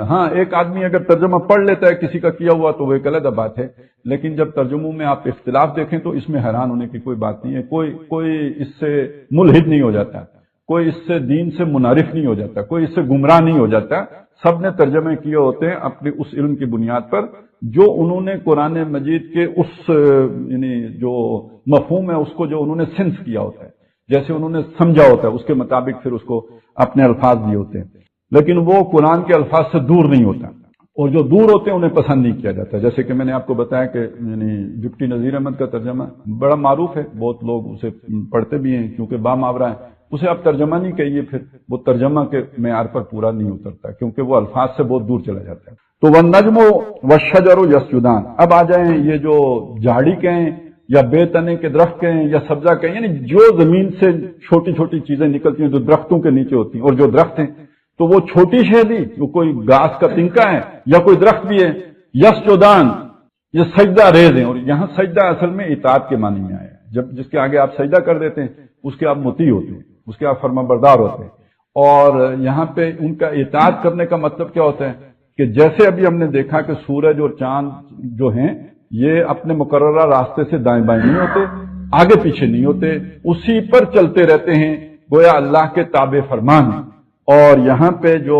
ہاں ایک آدمی اگر ترجمہ پڑھ لیتا ہے کسی کا کیا ہوا تو وہ ایک علیحدہ بات ہے، لیکن جب ترجموں میں آپ اختلاف دیکھیں تو اس میں حیران ہونے کی کوئی بات نہیں ہے، کوئی اس سے ملحد نہیں ہو جاتا، کوئی اس سے دین سے منحرف نہیں ہو جاتا، کوئی اس سے گمراہ نہیں ہو جاتا، سب نے ترجمے کیے ہوتے ہیں اپنے اس علم کی بنیاد پر جو انہوں نے قرآن مجید کے اس یعنی جو مفہوم ہے اس کو جو انہوں نے سینس کیا ہوتا ہے، جیسے انہوں نے سمجھا ہوتا ہے اس کے مطابق پھر اس کو اپنے الفاظ دیے ہوتے ہیں، لیکن وہ قرآن کے الفاظ سے دور نہیں ہوتا، اور جو دور ہوتے ہیں انہیں پسند نہیں کیا جاتا۔ جیسے کہ میں نے آپ کو بتایا کہ یعنی ڈپٹی نذیر احمد کا ترجمہ بڑا معروف ہے، بہت لوگ اسے پڑھتے بھی ہیں کیونکہ باماورا ہے، اسے آپ ترجمہ نہیں کہیے، پھر وہ ترجمہ کے معیار پر پورا نہیں اترتا کیونکہ وہ الفاظ سے بہت دور چلا جاتا ہے۔ تو والنجم والشجر یسجدان، اب آ جائیں یہ جو جھاڑی کہیں یا بے تنے کے درخت کہیں یا سبزہ کہیں، یعنی جو زمین سے چھوٹی چھوٹی چیزیں نکلتی ہیں جو درختوں کے نیچے ہوتی ہیں، اور جو درخت ہیں تو وہ چھوٹی شے بھی، وہ کوئی گھاس کا تنکا ہے یا کوئی درخت بھی ہے، یسجدان یہ سجدہ ریز ہیں، اور یہاں سجدہ اصل میں اطاعت کے معنی میں آیا ہے، جب جس کے آگے آپ سجدہ کر دیتے ہیں اس کے آپ مطیع ہوتے ہیں، اس کے آپ فرما بردار ہوتے ہیں، اور یہاں پہ ان کا اطاعت کرنے کا مطلب کیا ہوتا ہے کہ جیسے ابھی ہم نے دیکھا کہ سورج اور چاند جو ہیں یہ اپنے مقررہ راستے سے دائیں بائیں نہیں ہوتے، آگے پیچھے نہیں ہوتے، اسی پر چلتے رہتے ہیں، گویا اللہ کے تابع فرمان ہیں۔ اور یہاں پہ جو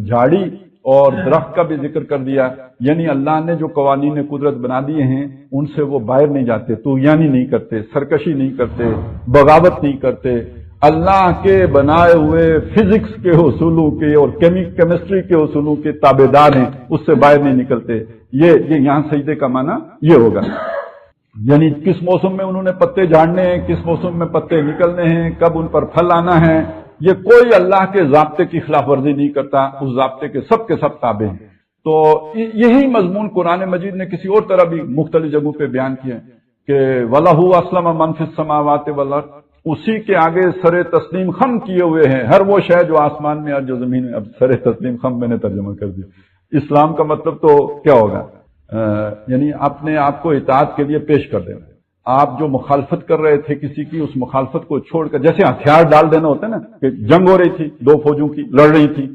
جھاڑی اور درخت کا بھی ذکر کر دیا، یعنی اللہ نے جو قوانین قدرت بنا دیے ہیں ان سے وہ باہر نہیں جاتے، طغیانی نہیں کرتے، سرکشی نہیں کرتے، بغاوت نہیں کرتے، اللہ کے بنائے ہوئے فزکس کے اصولوں کے اور کیمسٹری کے اصولوں کے تابع دار ہیں، اس سے باہر نہیں نکلتے۔ یہ یہاں سجدے کا معنی یہ ہوگا، یعنی کس موسم میں انہوں نے پتے جھاڑنے ہیں، کس موسم میں پتے نکلنے ہیں، کب ان پر پھل آنا ہے، یہ کوئی اللہ کے ضابطے کی خلاف ورزی نہیں کرتا، اس ضابطے کے سب تابع ہیں۔ تو یہی مضمون قرآن مجید نے کسی اور طرح بھی مختلف جگہوں پہ بیان کیا کہ وَلَهُ أَسْلَمَ مَن فِي السَّمَاوَاتِ وَالْأَرْضِ، اسی کے آگے سر تسلیم خم کیے ہوئے ہیں ہر وہ شے جو آسمان میں اور جو زمین میں۔ اب سر تسلیم خم میں نے ترجمہ کر دیا، اسلام کا مطلب تو کیا ہوگا، یعنی اپنے آپ کو اطاعت کے لیے پیش کر دینا۔ آپ جو مخالفت کر رہے تھے کسی کی، اس مخالفت کو چھوڑ کر، جیسے ہتھیار ڈال دینا ہوتا ہے نا کہ جنگ ہو رہی تھی، دو فوجوں کی لڑ رہی تھی،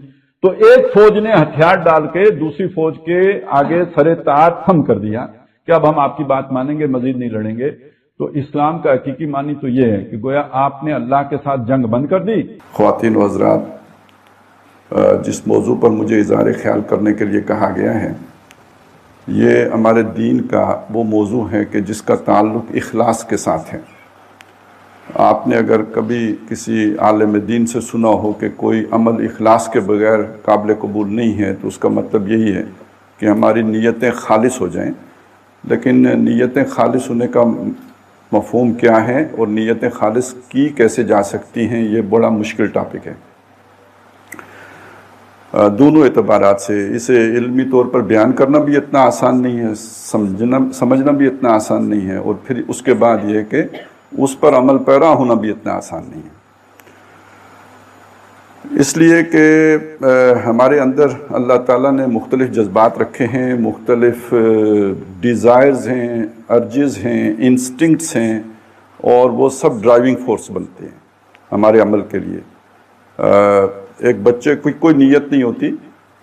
تو ایک فوج نے ہتھیار ڈال کے دوسری فوج کے آگے سر طاعت خم کر دیا کہ اب ہم آپ کی بات مانیں گے، مزید نہیں لڑیں گے۔ تو اسلام کا حقیقی معنی تو یہ ہے کہ گویا آپ نے اللہ کے ساتھ جنگ بند کر دی۔ خواتین و حضرات، جس موضوع پر مجھے اظہار خیال کرنے کے لیے کہا گیا ہے، یہ ہمارے دین کا وہ موضوع ہے کہ جس کا تعلق اخلاص کے ساتھ ہے۔ آپ نے اگر کبھی کسی عالم دین سے سنا ہو کہ کوئی عمل اخلاص کے بغیر قابل قبول نہیں ہے، تو اس کا مطلب یہی ہے کہ ہماری نیتیں خالص ہو جائیں۔ لیکن نیتیں خالص ہونے کا مفہوم کیا ہے اور نیتیں خالص کی کیسے جا سکتی ہیں، یہ بڑا مشکل ٹاپک ہے دونوں اعتبارات سے۔ اسے علمی طور پر بیان کرنا بھی اتنا آسان نہیں ہے، سمجھنا بھی اتنا آسان نہیں ہے، اور پھر اس کے بعد یہ کہ اس پر عمل پیرا ہونا بھی اتنا آسان نہیں ہے۔ اس لیے کہ ہمارے اندر اللہ تعالیٰ نے مختلف جذبات رکھے ہیں، مختلف ڈیزائرز ہیں، ارجز ہیں، انسٹنکٹس ہیں، اور وہ سب ڈرائیونگ فورس بنتے ہیں ہمارے عمل کے لیے۔ ایک بچے کی کوئی نیت نہیں ہوتی،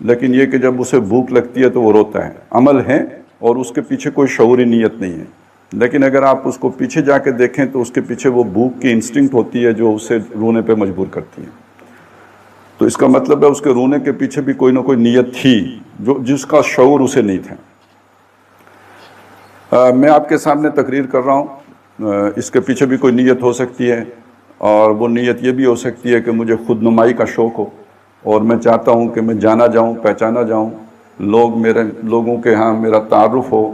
لیکن یہ کہ جب اسے بھوک لگتی ہے تو وہ روتا ہے، عمل ہے اور اس کے پیچھے کوئی شعوری نیت نہیں ہے۔ لیکن اگر آپ اس کو پیچھے جا کے دیکھیں تو اس کے پیچھے وہ بھوک کی انسٹنکٹ ہوتی ہے جو اسے رونے پہ مجبور کرتی ہے۔ تو اس کا مطلب ہے اس کے رونے کے پیچھے بھی کوئی نہ کوئی نیت تھی جس کا شعور اسے نہیں تھا۔ میں آپ کے سامنے تقریر کر رہا ہوں، اس کے پیچھے بھی کوئی نیت ہو سکتی ہے، اور وہ نیت یہ بھی ہو سکتی ہے کہ مجھے خود نمائی کا شوق ہو، اور میں چاہتا ہوں کہ میں جانا جاؤں، پہچانا جاؤں، لوگوں کے ہاں میرا تعارف ہو،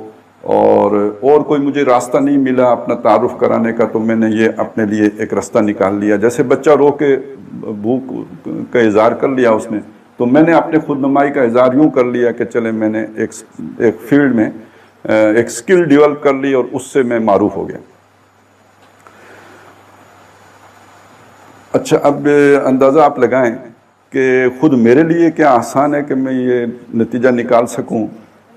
اور کوئی مجھے راستہ نہیں ملا اپنا تعارف کرانے کا، تو میں نے یہ اپنے لیے ایک راستہ نکال لیا. جیسے بچہ رو کے بھوک کا اظہار کر لیا اس نے، تو میں نے اپنے خود نمائی کا اظہار یوں کر لیا کہ چلے میں نے ایک فیلڈ میں ایک سکل ڈیولپ کر لی اور اس سے میں معروف ہو گیا. اچھا، اب اندازہ آپ لگائیں کہ خود میرے لیے کیا آسان ہے کہ میں یہ نتیجہ نکال سکوں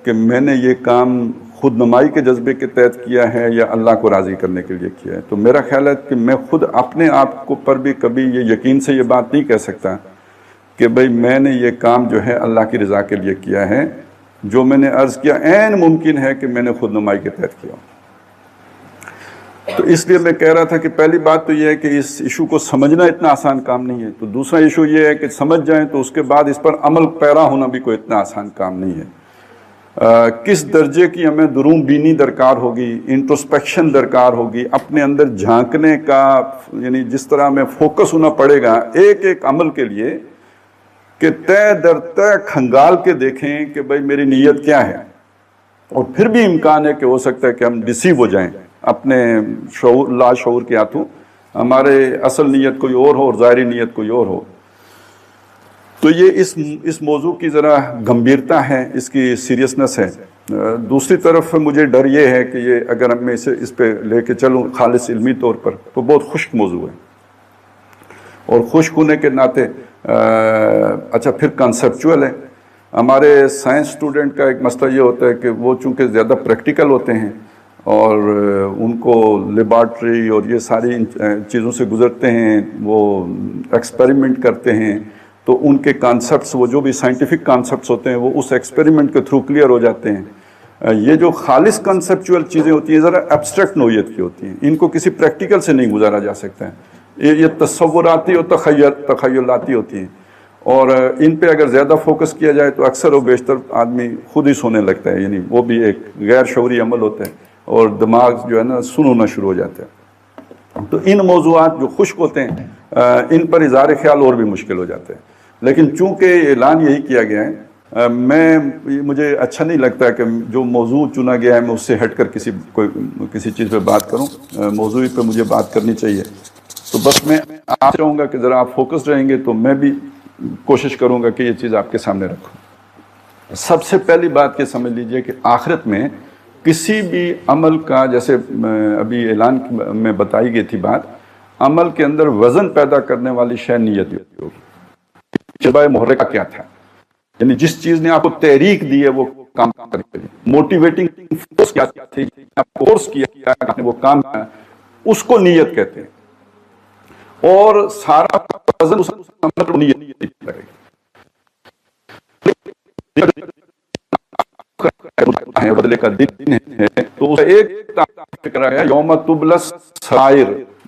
کہ میں نے یہ کام خود نمائی کے جذبے کے تحت کیا ہے یا اللہ کو راضی کرنے کے لیے کیا ہے. تو میرا خیال ہے کہ میں خود اپنے آپ کو پر بھی کبھی یہ یقین سے یہ بات نہیں کہہ سکتا کہ بھئی میں نے یہ کام جو ہے اللہ کی رضا کے لیے کیا ہے. جو میں نے عرض کیا عین ممکن ہے کہ میں نے خود نمائی کے تحت کیا. تو اس لیے میں کہہ رہا تھا کہ پہلی بات تو یہ ہے کہ اس ایشو کو سمجھنا اتنا آسان کام نہیں ہے. تو دوسرا ایشو یہ ہے کہ سمجھ جائیں تو اس کے بعد اس پر عمل پیرا ہونا بھی کوئی اتنا آسان کام نہیں ہے. کس درجے کی ہمیں درون بینی درکار ہوگی، انٹروسپیکشن درکار ہوگی، اپنے اندر جھانکنے کا، یعنی جس طرح ہمیں فوکس ہونا پڑے گا ایک ایک عمل کے لیے کہ طے در طے کھنگال کے دیکھیں کہ بھئی میری نیت کیا ہے. اور پھر بھی امکان ہے کہ ہو سکتا ہے کہ ہم ڈسیو ہو جائیں اپنے شعور لا شعور کے ہاتھوں، ہمارے اصل نیت کوئی اور ہو اور ظاہری نیت کوئی اور ہو. تو یہ اس موضوع کی ذرا گمبھیرتا ہے، اس کی سیریسنس ہے. دوسری طرف مجھے ڈر یہ ہے کہ یہ اگر میں اس پہ لے کے چلوں خالص علمی طور پر تو بہت خشک موضوع ہے. اور خشک ہونے کے ناطے اچھا پھر کنسپچول ہے. ہمارے سائنس اسٹوڈنٹ کا ایک مسئلہ یہ ہوتا ہے کہ وہ چونکہ زیادہ پریکٹیکل ہوتے ہیں اور ان کو لیبارٹری اور یہ ساری چیزوں سے گزرتے ہیں، وہ ایکسپیریمنٹ کرتے ہیں، تو ان کے کانسیپٹس وہ جو بھی سائنٹیفک کانسیپٹس ہوتے ہیں وہ اس ایکسپیریمنٹ کے تھرو کلیئر ہو جاتے ہیں. یہ جو خالص کنسیپچول چیزیں ہوتی ہیں ذرا ایبسٹریکٹ نوعیت کی ہوتی ہیں، ان کو کسی پریکٹیکل سے نہیں گزارا جا سکتا ہے. یہ تصوراتی اور تخیلاتی ہوتی ہیں، اور ان پہ اگر زیادہ فوکس کیا جائے تو اکثر و بیشتر آدمی خود ہی سونے لگتا ہے. یعنی وہ بھی ایک غیر شعوری عمل ہوتا ہے اور دماغ جو ہے نا سن ہونا شروع ہو جاتا ہے. تو ان موضوعات جو خشک ہوتے ہیں ان پر اظہار خیال اور بھی مشکل ہو جاتے ہیں. لیکن چونکہ اعلان یہی کیا گیا ہے، مجھے اچھا نہیں لگتا کہ جو موضوع چنا گیا ہے میں اس سے ہٹ کر کسی چیز پہ بات کروں. موضوعی پہ مجھے بات کرنی چاہیے. تو بس میں آپ سے چاہوں گا کہ ذرا آپ فوکس رہیں گے تو میں بھی کوشش کروں گا کہ یہ چیز آپ کے سامنے رکھوں. سب سے پہلی بات یہ سمجھ لیجئے کہ آخرت میں کسی بھی عمل کا، جیسے ابھی اعلان میں بتائی گئی تھی بات، عمل کے اندر وزن پیدا کرنے والی شے نیت ہوگی. جذبہ محرکہ کیا تھا، یعنی جس چیز نے آپ کو تحریک دی ہے وہ کام کرنے کے لیے، موٹیویٹنگ فورس کیا تھی، آپ کو فورس کیا آپ نے وہ کام کیا، اس کو نیت کہتے ہیں. اور سارا وزن اس عمل کو نیت لگے گا. بدلے کا دن ہے تو اس ایک فکر ہے یوم تبلس سرائر،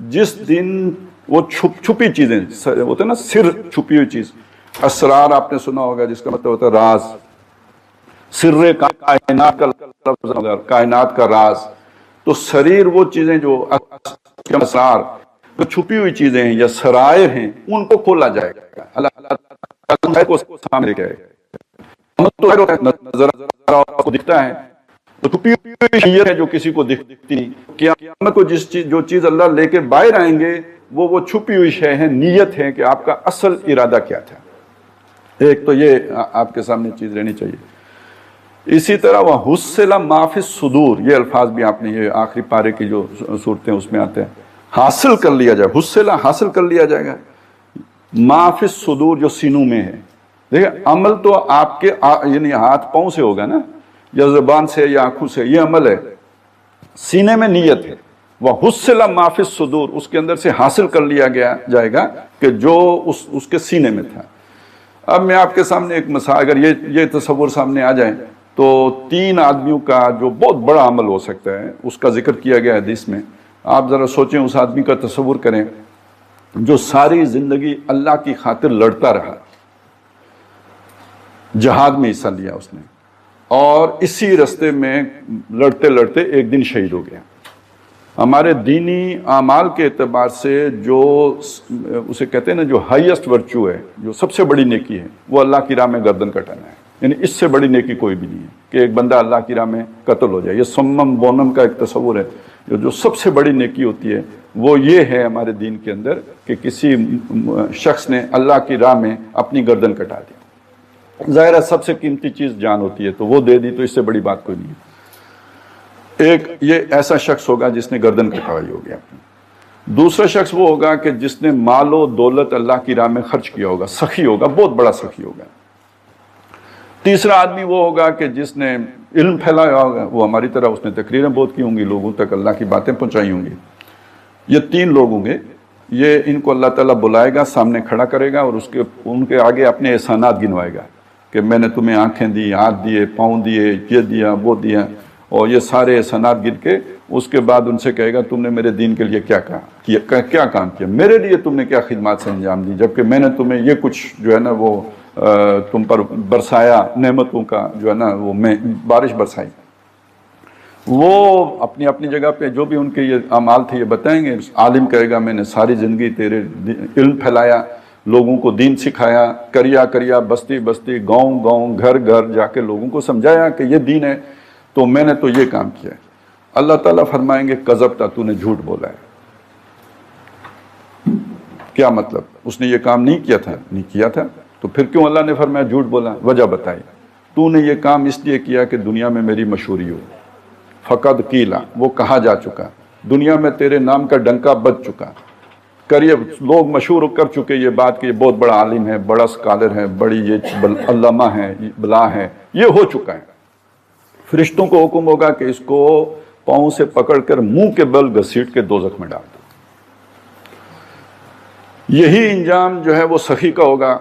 جس دن وہ چھپی چیزیں ہوتے ہیں نا، سر چھپی ہوئی چیز. اسرار آپ نے سنا ہوگا جس کا مطلب ہوتا ہے راز. سر کائنات کا لفظ، کائنات کا راز. تو سریر وہ چیزیں جو اسرار، جو چھپی ہوئی چیزیں ہیں یا سرائر ہیں، ان کو کھولا جائے گا. اللہ کو سامنے لے آئے گا. نظر کو دکھتا ہے تو چھپی ہوئی ہے جو کسی کو دکھتی نہیں. قیامت کو جو چیز اللہ لے کے باہر آئیں گے وہ چھپی ہوئی شے ہے، نیت ہے کہ آپ کا اصل ارادہ کیا تھا. ایک تو یہ آپ کے سامنے چیز رہنی چاہیے. اسی طرح وہ حُصِّلَ مَا فِی الصُّدُورِ، یہ الفاظ بھی آپ نے یہ آخری پارے کی جو صورتیں اس میں آتے ہیں، حاصل کر لیا جائے. حُصِّلَ حاصل کر لیا جائے گا. مَا فِی الصُّدُورِ جو سینوں میں ہے. دیکھیں عمل تو آپ کے یعنی ہاتھ پاؤں سے ہوگا نا، یا زبان سے یا آنکھوں سے، یہ عمل ہے. سینے میں نیت ہے. وَحُصِّلَ مَا فِی الصُّدُورِ، اس کے اندر سے حاصل کر لیا جائے گا کہ جو اس کے سینے میں تھا. اب میں آپ کے سامنے ایک مثال، اگر یہ تصور سامنے آ جائے تو 3 آدمیوں کا جو بہت بڑا عمل ہو سکتا ہے اس کا ذکر کیا گیا حدیث میں. آپ ذرا سوچیں، اس آدمی کا تصور کریں جو ساری زندگی اللہ کی خاطر لڑتا رہا، جہاد میں حصہ لیا اس نے، اور اسی رستے میں لڑتے لڑتے ایک دن شہید ہو گیا. ہمارے دینی اعمال کے اعتبار سے جو اسے کہتے ہیں نا جو ہائیسٹ ورچو ہے، جو سب سے بڑی نیکی ہے، وہ اللہ کی راہ میں گردن کٹانا ہے. یعنی اس سے بڑی نیکی کوئی بھی نہیں ہے کہ ایک بندہ اللہ کی راہ میں قتل ہو جائے. یہ سمم بونم کا ایک تصور ہے. جو سب سے بڑی نیکی ہوتی ہے وہ یہ ہے ہمارے دین کے اندر کہ کسی شخص نے اللہ کی راہ میں اپنی گردن کٹا دی. ظاہر ہے سب سے قیمتی چیز جان ہوتی ہے تو وہ دے دی تو اس سے بڑی بات کوئی نہیں ہے. ایک یہ ایسا شخص ہوگا جس نے گردن کٹوائی ہوگی اپنی. دوسرا شخص وہ ہوگا کہ جس نے مال و دولت اللہ کی راہ میں خرچ کیا ہوگا, سخی ہوگا, بہت بڑا سخی ہوگا. تیسرا آدمی وہ ہوگا کہ جس نے علم پھیلایا ہوگا, وہ ہماری طرح اس نے تقریریں بہت کی ہوں گی, لوگوں تک اللہ کی باتیں پہنچائی ہوں گی. یہ 3 لوگ ہوں گے. یہ ان کو اللہ تعالیٰ بلائے گا, سامنے کھڑا کرے گا اور ان کے آگے اپنے احسانات گنوائے گا کہ میں نے تمہیں آنکھیں دی, ہاتھ دیے, پاؤں دیے, یہ دیا, وہ دیا, اور یہ سارے احسانات گن کے اس کے بعد ان سے کہے گا تم نے میرے دین کے لیے کیا کام کیا, میرے لیے تم نے کیا خدمات سے انجام دی, جبکہ میں نے تمہیں یہ کچھ جو ہے نا وہ تم پر برسایا, نعمتوں کا جو ہے نا وہ میں بارش برسائی. وہ اپنی اپنی جگہ پہ جو بھی ان کے یہ اعمال تھے یہ بتائیں گے. عالم کہے گا میں نے ساری زندگی تیرے علم پھیلایا, لوگوں کو دین سکھایا, کریا بستی بستی, گاؤں گاؤں, گھر گھر جا کے لوگوں کو سمجھایا کہ یہ دین ہے, تو میں نے تو یہ کام کیا ہے. اللہ تعالیٰ فرمائیں گے کذبتا, تو نے جھوٹ بولا ہے. کیا مطلب, اس نے یہ کام نہیں کیا تھا؟ نہیں کیا تھا. تو پھر کیوں اللہ نے فرمایا جھوٹ بولا؟ وجہ بتائی, تو نے یہ کام اس لیے کیا کہ دنیا میں میری مشہوری ہو. فقد قیلا, وہ کہا جا چکا, دنیا میں تیرے نام کا ڈنکا بج چکا, لوگ مشہور کر چکے یہ بات کہ یہ بہت بڑا عالم ہے, بڑا اسکالر ہے, بڑی یہ علامہ ہے, بلا ہے, یہ ہو چکا ہے. فرشتوں کو حکم ہوگا کہ اس کو پاؤں سے پکڑ کر منہ کے بل گھسیٹ کے دوزخ میں ڈال دو. یہی انجام جو ہے وہ سخی کا ہوگا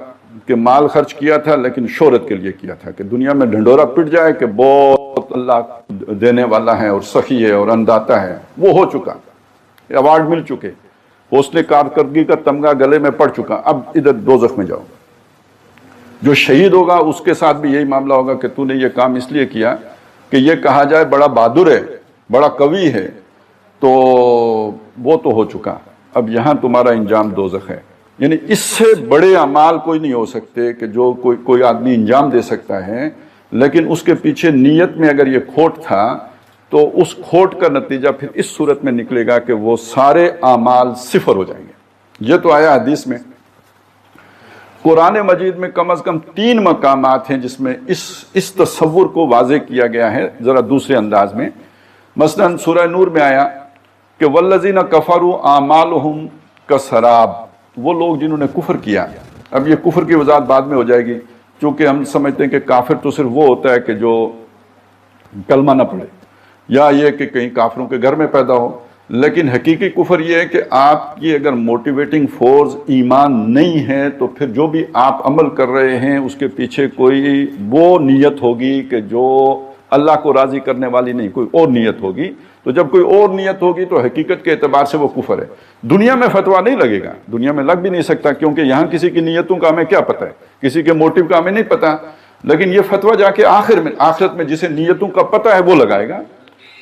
کہ مال خرچ کیا تھا لیکن شہرت کے لیے کیا تھا کہ دنیا میں ڈھنڈورا پٹ جائے کہ بہت اللہ دینے والا ہے اور سخی ہے اور انداتا ہے. وہ ہو چکا, ایوارڈ مل چکے, حسن کارکردگی کا تمغہ گلے میں پڑ چکا. اب ادھر دوزخ میں جاؤ. جو شہید ہوگا اس کے ساتھ بھی یہی معاملہ ہوگا کہ تو نے یہ کام اس لیے کیا کہ یہ کہا جائے بڑا بہادر ہے, بڑا قوی ہے, تو وہ تو ہو چکا. اب یہاں تمہارا انجام دوزخ ہے. یعنی اس سے بڑے اعمال کوئی نہیں ہو سکتے کہ جو کوئی آدمی انجام دے سکتا ہے, لیکن اس کے پیچھے نیت میں اگر یہ کھوٹ تھا تو اس کھوٹ کا نتیجہ پھر اس صورت میں نکلے گا کہ وہ سارے اعمال صفر ہو جائیں گے. یہ تو آیا حدیث میں. قرآن مجید میں کم از کم 3 مقامات ہیں جس میں اس تصور کو واضح کیا گیا ہے ذرا دوسرے انداز میں. مثلا سورہ نور میں آیا کہ والذین کفروا اعمالہم کسراب, وہ لوگ جنہوں نے کفر کیا. اب یہ کفر کی وضاحت بعد میں ہو جائے گی, چونکہ ہم سمجھتے ہیں کہ کافر تو صرف وہ ہوتا ہے کہ جو کلمہ نہ پڑھے یا یہ کہ کہیں کافروں کے گھر میں پیدا ہو. لیکن حقیقی کفر یہ ہے کہ آپ کی اگر موٹیویٹنگ فورس ایمان نہیں ہے تو پھر جو بھی آپ عمل کر رہے ہیں اس کے پیچھے کوئی وہ نیت ہوگی کہ جو اللہ کو راضی کرنے والی نہیں, کوئی اور نیت ہوگی. تو جب کوئی اور نیت ہوگی تو حقیقت کے اعتبار سے وہ کفر ہے. دنیا میں فتویٰ نہیں لگے گا, دنیا میں لگ بھی نہیں سکتا, کیونکہ یہاں کسی کی نیتوں کا ہمیں کیا پتہ ہے, کسی کے موٹیو کا ہمیں نہیں پتہ. لیکن یہ فتویٰ جا کے آخرت میں جسے نیتوں کا پتہ ہے وہ لگائے گا.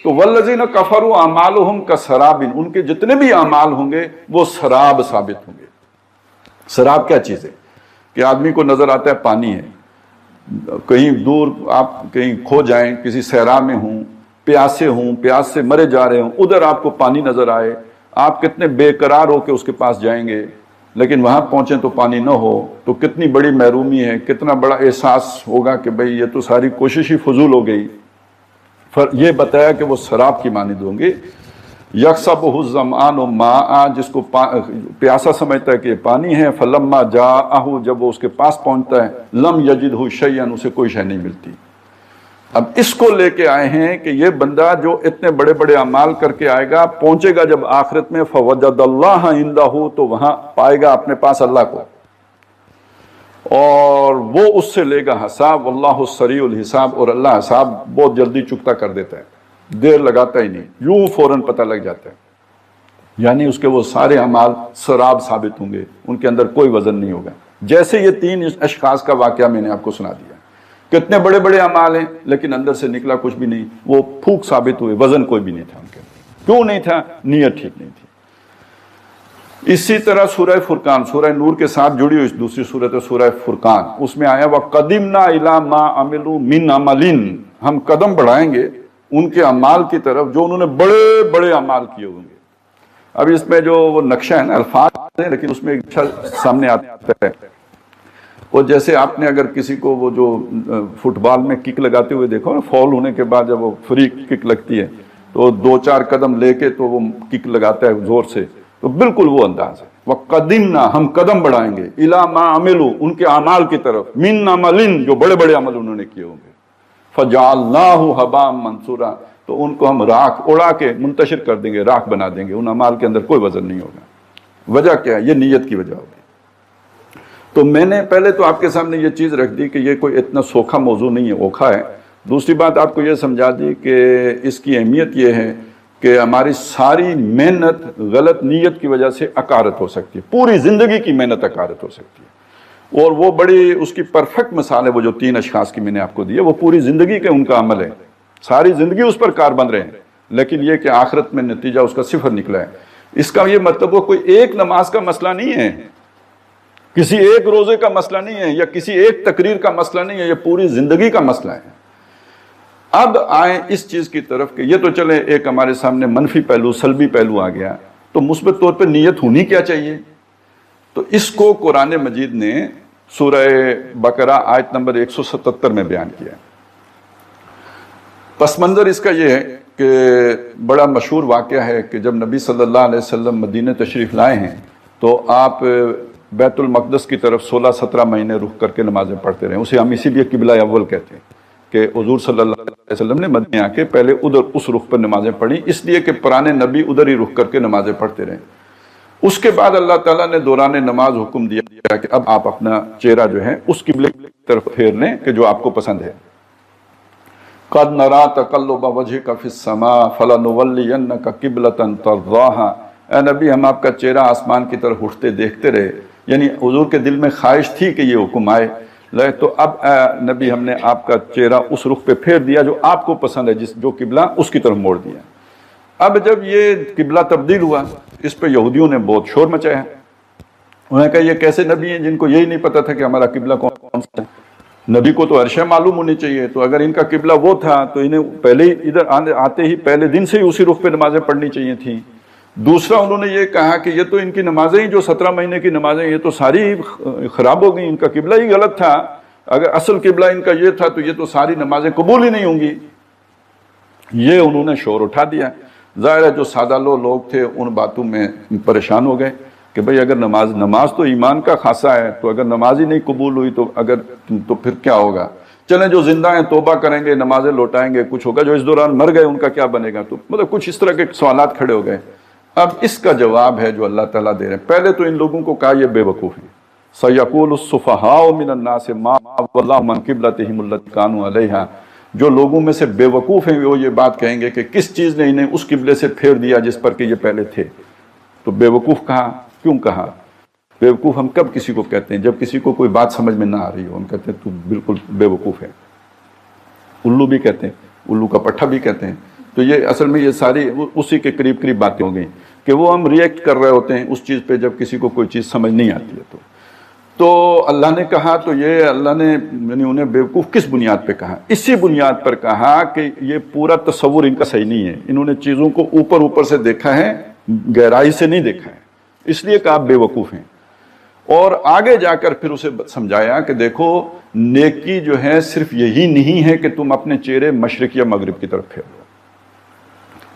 تو والذین کفروا اعمالہم کسراب, ان کے جتنے بھی اعمال ہوں گے وہ سراب ثابت ہوں گے. سراب کیا چیز ہے کہ آدمی کو نظر آتا ہے پانی ہے, کہیں دور آپ کہیں کھو جائیں, کسی صحرا میں ہوں, پیاسے ہوں, پیاس سے مرے جا رہے ہوں, ادھر آپ کو پانی نظر آئے, آپ کتنے بے قرار ہو کے اس کے پاس جائیں گے, لیکن وہاں پہنچیں تو پانی نہ ہو تو کتنی بڑی محرومی ہے, کتنا بڑا احساس ہوگا کہ بھئی یہ تو ساری کوشش ہی فضول ہو گئی. یہ بتایا کہ وہ سراب کی مانند ہوں گے. یکسبہ الظمآن ماء, جس کو پیاسا سمجھتا ہے کہ یہ پانی ہے, فلما جاءہ, جب وہ اس کے پاس پہنچتا ہے, لم یجدہ شیئا, اسے کوئی شے نہیں ملتی. اب اس کو لے کے آئے ہیں کہ یہ بندہ جو اتنے بڑے بڑے اعمال کر کے آئے گا, پہنچے گا جب آخرت میں, فوجد اللہ عندہ, تو وہاں پائے گا اپنے پاس اللہ کو, اور وہ اس سے لے گا حساب. واللہ سریع الحساب, اور اللہ حساب بہت جلدی چکتا کر دیتا ہے, دیر لگاتا ہی نہیں, یوں فوراً پتہ لگ جاتا ہے. یعنی اس کے وہ سارے اعمال سراب ثابت ہوں گے, ان کے اندر کوئی وزن نہیں ہوگا. جیسے یہ 3 اشخاص کا واقعہ میں نے آپ کو سنا دیا, کتنے بڑے بڑے اعمال ہیں لیکن اندر سے نکلا کچھ بھی نہیں, وہ پھوک ثابت ہوئے, وزن کوئی بھی نہیں تھا ان کے. کیوں نہیں تھا؟ نیت ٹھیک نہیں تھی. اسی طرح سورہ فرقان، سورہ نور کے ساتھ جڑی ہوئی دوسری سورت ہے سورہ فرقان، اس میں آیا وَقَدِمْنَا إِلَىٰ مَا عَمِلُوا مِنْ عَمَلٍ، ہم قدم بڑھائیں گے ان کے اعمال کی طرف جو انہوں نے بڑے بڑے اعمال کیے ہوں گے۔ اب اس میں جو وہ نقشہ ہے نا، الفاظ ہیں لیکن اس میں ایک اچھا سامنے آتا ہے، وہ جیسے آپ نے اگر کسی کو وہ جو فٹ بال میں کک لگاتے ہوئے دیکھو نا، فاول ہونے کے بعد جب وہ فری کک لگتی ہے تو 2-4 قدم لے کے تو وہ کک لگاتا ہے زور سے، تو بالکل وہ انداز ہے۔ وَقَدِمْنَا، ہم قدم بڑھائیں گے، إِلَىٰ مَا عَمِلُوا، ان کے اعمال کی طرف، مِنْ عَمَلٍ، جو بڑے بڑے عمل انہوں نے کیے ہوں گے، فَجَعَلْنَاهُ هَبَاءً مَنْثُورًا، تو ان کو ہم راکھ اڑا کے منتشر کر دیں گے، راکھ بنا دیں گے، ان اعمال کے اندر کوئی وزن نہیں ہوگا۔ وجہ کیا ہے؟ یہ نیت کی وجہ ہوگی۔ تو میں نے پہلے تو آپ کے سامنے یہ چیز رکھ دی کہ یہ کوئی اتنا سوکھا موضوع نہیں ہے، اوکھا ہے۔ دوسری بات آپ کو یہ سمجھا دی کہ اس کی اہمیت یہ ہے کہ ہماری ساری محنت غلط نیت کی وجہ سے اکارت ہو سکتی ہے، پوری زندگی کی محنت اکارت ہو سکتی ہے۔ اور وہ بڑی اس کی پرفیکٹ مثال ہے، وہ جو 3 اشخاص کی میں نے آپ کو دی ہے، وہ پوری زندگی کے ان کا عمل ہے، ساری زندگی اس پر کار بند رہے ہیں، لیکن یہ کہ آخرت میں نتیجہ اس کا 0 نکلا ہے۔ اس کا یہ مطلب وہ کوئی ایک نماز کا مسئلہ نہیں ہے، کسی ایک روزے کا مسئلہ نہیں ہے، یا کسی ایک تقریر کا مسئلہ نہیں ہے، یہ پوری زندگی کا مسئلہ ہے۔ اب آئیں اس چیز کی طرف کہ یہ تو چلے ایک ہمارے سامنے منفی پہلو، سلبی پہلو آ گیا، تو مثبت طور پہ نیت ہونی کیا چاہیے؟ تو اس کو قرآن مجید نے سورہ بقرہ آیت نمبر 177 میں بیان کیا ہے۔ پس منظر اس کا یہ ہے کہ بڑا مشہور واقعہ ہے کہ جب نبی صلی اللہ علیہ وسلم مدینہ تشریف لائے ہیں تو آپ بیت المقدس کی طرف 16-17 مہینے رخ کر کے نمازیں پڑھتے رہے، اسے ہم اسی لیے قبلہ اول کہتے ہیں کہ حضور صلی اللہ علیہ وسلم نے مدینہ آ کے پہلے ادھر اس رخ پر نمازیں پڑھی، اس لیے کہ پرانے نبی ادھر ہی رخ کر کے نمازیں پڑھتے رہے۔ اس کے بعد اللہ تعالیٰ نے دوران نماز حکم دیا کہ اب آپ اپنا چہرہ جو ہے اس قبلے کی طرف پھیر لیں کہ جو آپ کو پسند ہے۔ قَدْ نَرَا تَقَلُّبَ وَجْهِكَ فِي السَّمَاءِ فَلَنُوَلِّيَنَّكَ قِبْلَةً تَرْضَاهَا، اے نبی ہم آپ کا چہرہ آسمان کی طرف اٹھتے دیکھتے رہے، یعنی حضور کے دل میں خواہش تھی کہ یہ حکم آئے، تو اب نبی ہم نے آپ کا چہرہ اس رخ پہ پھیر دیا جو آپ کو پسند ہے، جو قبلہ اس کی طرف موڑ دیا۔ اب جب یہ قبلہ تبدیل ہوا، اس پہ یہودیوں نے بہت شور مچایا، انہوں نے کہا یہ کیسے نبی ہیں جن کو یہی نہیں پتا تھا کہ ہمارا قبلہ کون سا ہے؟ نبی کو تو عرشہ معلوم ہونی چاہیے، تو اگر ان کا قبلہ وہ تھا تو انہیں پہلے ہی ادھر آتے ہی پہلے دن سے ہی اسی رخ پہ نمازیں پڑھنی چاہیے تھیں۔ دوسرا انہوں نے یہ کہا کہ یہ تو ان کی نمازیں ہی جو 17 مہینے کی نمازیں یہ تو ساری خراب ہو گئی، ان کا قبلہ ہی غلط تھا، اگر اصل قبلہ ان کا یہ تھا تو یہ تو ساری نمازیں قبول ہی نہیں ہوں گی۔ یہ انہوں نے شور اٹھا دیا۔ ظاہر ہے جو سادہ لوگ تھے ان باتوں میں پریشان ہو گئے کہ بھئی اگر نماز تو ایمان کا خاصہ ہے، تو اگر نماز ہی نہیں قبول ہوئی تو پھر کیا ہوگا؟ چلیں جو زندہ ہیں توبہ کریں گے، نمازیں لوٹائیں گے، کچھ ہوگا، جو اس دوران مر گئے ان کا کیا بنے گا؟ تو مطلب کچھ اس طرح کے سوالات کھڑے ہو گئے۔ اب اس کا جواب ہے جو اللہ تعالیٰ دے رہے ہیں۔ پہلے تو ان لوگوں کو کہا یہ بے وقوف ہیں۔ سَيَقُولُ السُّفَهَاءُ مِنَ النَّاسِ مَا وَلَّاهُ مَنْ قِبْلَتِهِمُ الَّتِي كَانُوا عَلَيْهَا، جو لوگوں میں سے بے وقوف ہیں وہ یہ بات کہیں گے کہ کس چیز نے انہیں اس قبلے سے پھیر دیا جس پر کہ یہ پہلے تھے۔ تو بے وقوف کہا، کیوں کہا؟ بے وقوف ہم کب کسی کو کہتے ہیں؟ جب کسی کو کوئی بات سمجھ میں نہ آ رہی ہو، ہم کہتے ہیں تو بالکل بے وقوف ہے۔ الو بھی کہتے ہیں، الو کا پٹھا بھی کہتے ہیں۔ تو یہ اصل میں یہ ساری اسی کے قریب قریب باتیں ہو گئیں کہ وہ ہم ریئیکٹ کر رہے ہوتے ہیں اس چیز پہ جب کسی کو کوئی چیز سمجھ نہیں آتی ہے۔ تو اللہ نے کہا، تو یہ اللہ نے یعنی انہیں بیوقوف کس بنیاد پہ کہا؟ اسی بنیاد پر کہا کہ یہ پورا تصور ان کا صحیح نہیں ہے، انہوں نے چیزوں کو اوپر سے دیکھا ہے، گہرائی سے نہیں دیکھا ہے، اس لیے کہ آپ بے وقوف ہیں۔ اور آگے جا کر پھر اسے سمجھایا کہ دیکھو نیکی جو ہے صرف یہی نہیں ہے کہ تم اپنے چہرے مشرق یا مغرب کی طرف پھیرو۔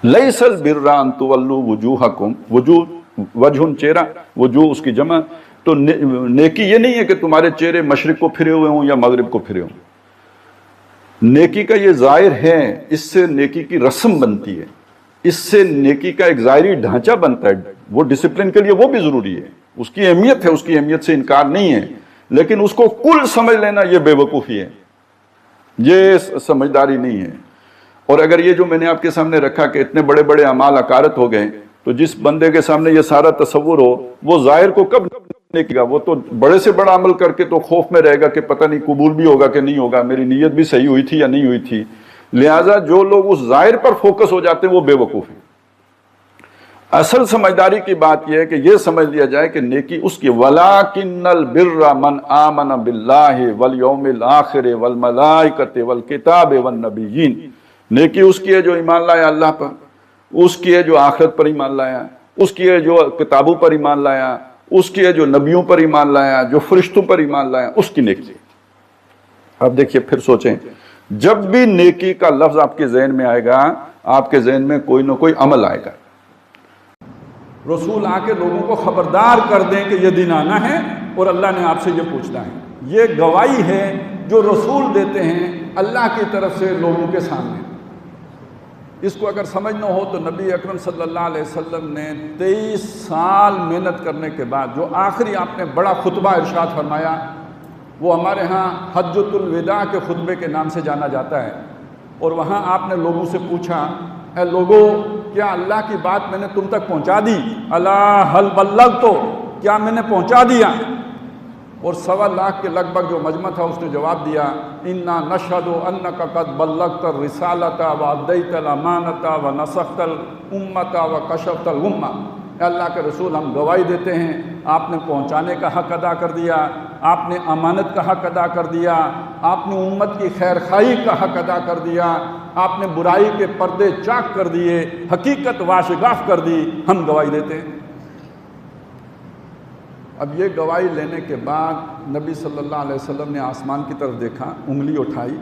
لیس البر ان تولوا وجوہکم، وجہ چہرہ، وجوہ اس کی جمع، تو نیکی یہ نہیں ہے کہ تمہارے چہرے مشرق کو پھرے ہوئے ہوں یا مغرب کو پھرے ہوں۔ نیکی کا یہ ظاہر ہے، اس سے نیکی کی رسم بنتی ہے، اس سے نیکی کا ایک ظاہری ڈھانچہ بنتا ہے، وہ ڈسپلن کے لیے وہ بھی ضروری ہے، اس کی اہمیت ہے، اس کی اہمیت سے انکار نہیں ہے، لیکن اس کو کل سمجھ لینا یہ بے وقوفی ہے، یہ سمجھداری نہیں ہے۔ اور اگر یہ جو میں نے آپ کے سامنے رکھا کہ اتنے بڑے بڑے اعمال اکارت ہو گئے، تو جس بندے کے سامنے یہ سارا تصور ہو، وہ ظاہر کو کب نہیں گا، وہ تو بڑے سے بڑا عمل کر کے تو خوف میں رہے گا کہ پتہ نہیں قبول بھی ہوگا کہ نہیں ہوگا، میری نیت بھی صحیح ہوئی تھی یا نہیں ہوئی تھی۔ لہٰذا جو لوگ اس ظاہر پر فوکس ہو جاتے ہیں وہ بے وقوف ہیں۔ اصل سمجھداری کی بات یہ ہے کہ یہ سمجھ لیا جائے کہ نیکی اس کی وَلَٰكِنَّ الْبِرَّ مَنْ آمَنَ بِاللَّهِ وَالْيَوْمِ الْآخِرِ وَالْمَلَائِكَةِ وَالْكِتَابِ وَالنَّبِيِّينَ، نیکی اس کی ہے جو ایمان لایا اللہ پر، اس کی ہے جو آخرت پر ایمان لایا، اس کی ہے جو کتابوں پر ایمان لایا، اس کی ہے جو نبیوں پر ایمان لایا، جو فرشتوں پر ایمان لایا، اس کی نیکی۔ اب دیکھیے پھر سوچیں، جب بھی نیکی کا لفظ آپ کے ذہن میں آئے گا، آپ کے ذہن میں کوئی نہ کوئی عمل آئے گا۔ رسول آ کے لوگوں کو خبردار کر دیں کہ یہ دن آنا ہے اور اللہ نے آپ سے یہ پوچھنا ہے، یہ گواہی ہے جو رسول دیتے ہیں اللہ کی طرف سے لوگوں کے سامنے۔ اس کو اگر سمجھنا ہو تو نبی اکرم صلی اللہ علیہ وسلم نے 23 سال محنت کرنے کے بعد جو آخری آپ نے بڑا خطبہ ارشاد فرمایا، وہ ہمارے ہاں حجۃ الوداع کے خطبے کے نام سے جانا جاتا ہے، اور وہاں آپ نے لوگوں سے پوچھا، اے لوگوں، کیا اللہ کی بات میں نے تم تک پہنچا دی؟ الا هل بلغت، کیا میں نے پہنچا دیا؟ اور 1.25 لاکھ کے لگ بھگ جو مجمع تھا اس نے جواب دیا، انا نشهد انک قد بلغت الرسالۃ وادیت الامانۃ ونصحت الامۃ وکشفت الغمۃ۔ اے اللہ کے رسول، ہم گواہی دیتے ہیں آپ نے پہنچانے کا حق ادا کر دیا، آپ نے امانت کا حق ادا کر دیا، آپ نے امت کی خیر خواہی کا حق ادا کر دیا، آپ نے برائی کے پردے چاک کر دیے، حقیقت واشگاف کر دی، ہم گواہی دیتے ہیں۔ اب یہ گواہی لینے کے بعد نبی صلی اللہ علیہ وسلم نے آسمان کی طرف دیکھا، انگلی اٹھائی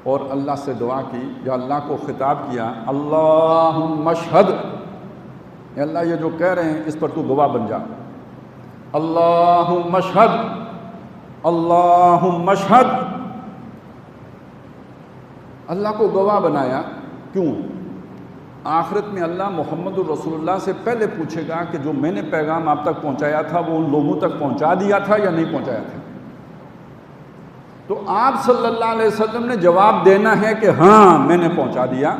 اور اللہ سے دعا کی، یا اللہ کو خطاب کیا، اللہم اشہد، اے اللہ یہ جو کہہ رہے ہیں اس پر تو گواہ بن جا، اللہم اشہد، اللہم اشہد۔ اللہ کو گواہ بنایا، کیوں؟ آخرت میں اللہ محمد الرسول اللہ سے پہلے پوچھے گا کہ جو میں نے پیغام آپ تک پہنچایا تھا وہ ان لوگوں تک پہنچا دیا تھا یا نہیں پہنچایا تھا؟ تو آپ صلی اللہ علیہ وسلم نے جواب دینا ہے کہ ہاں میں نے پہنچا دیا۔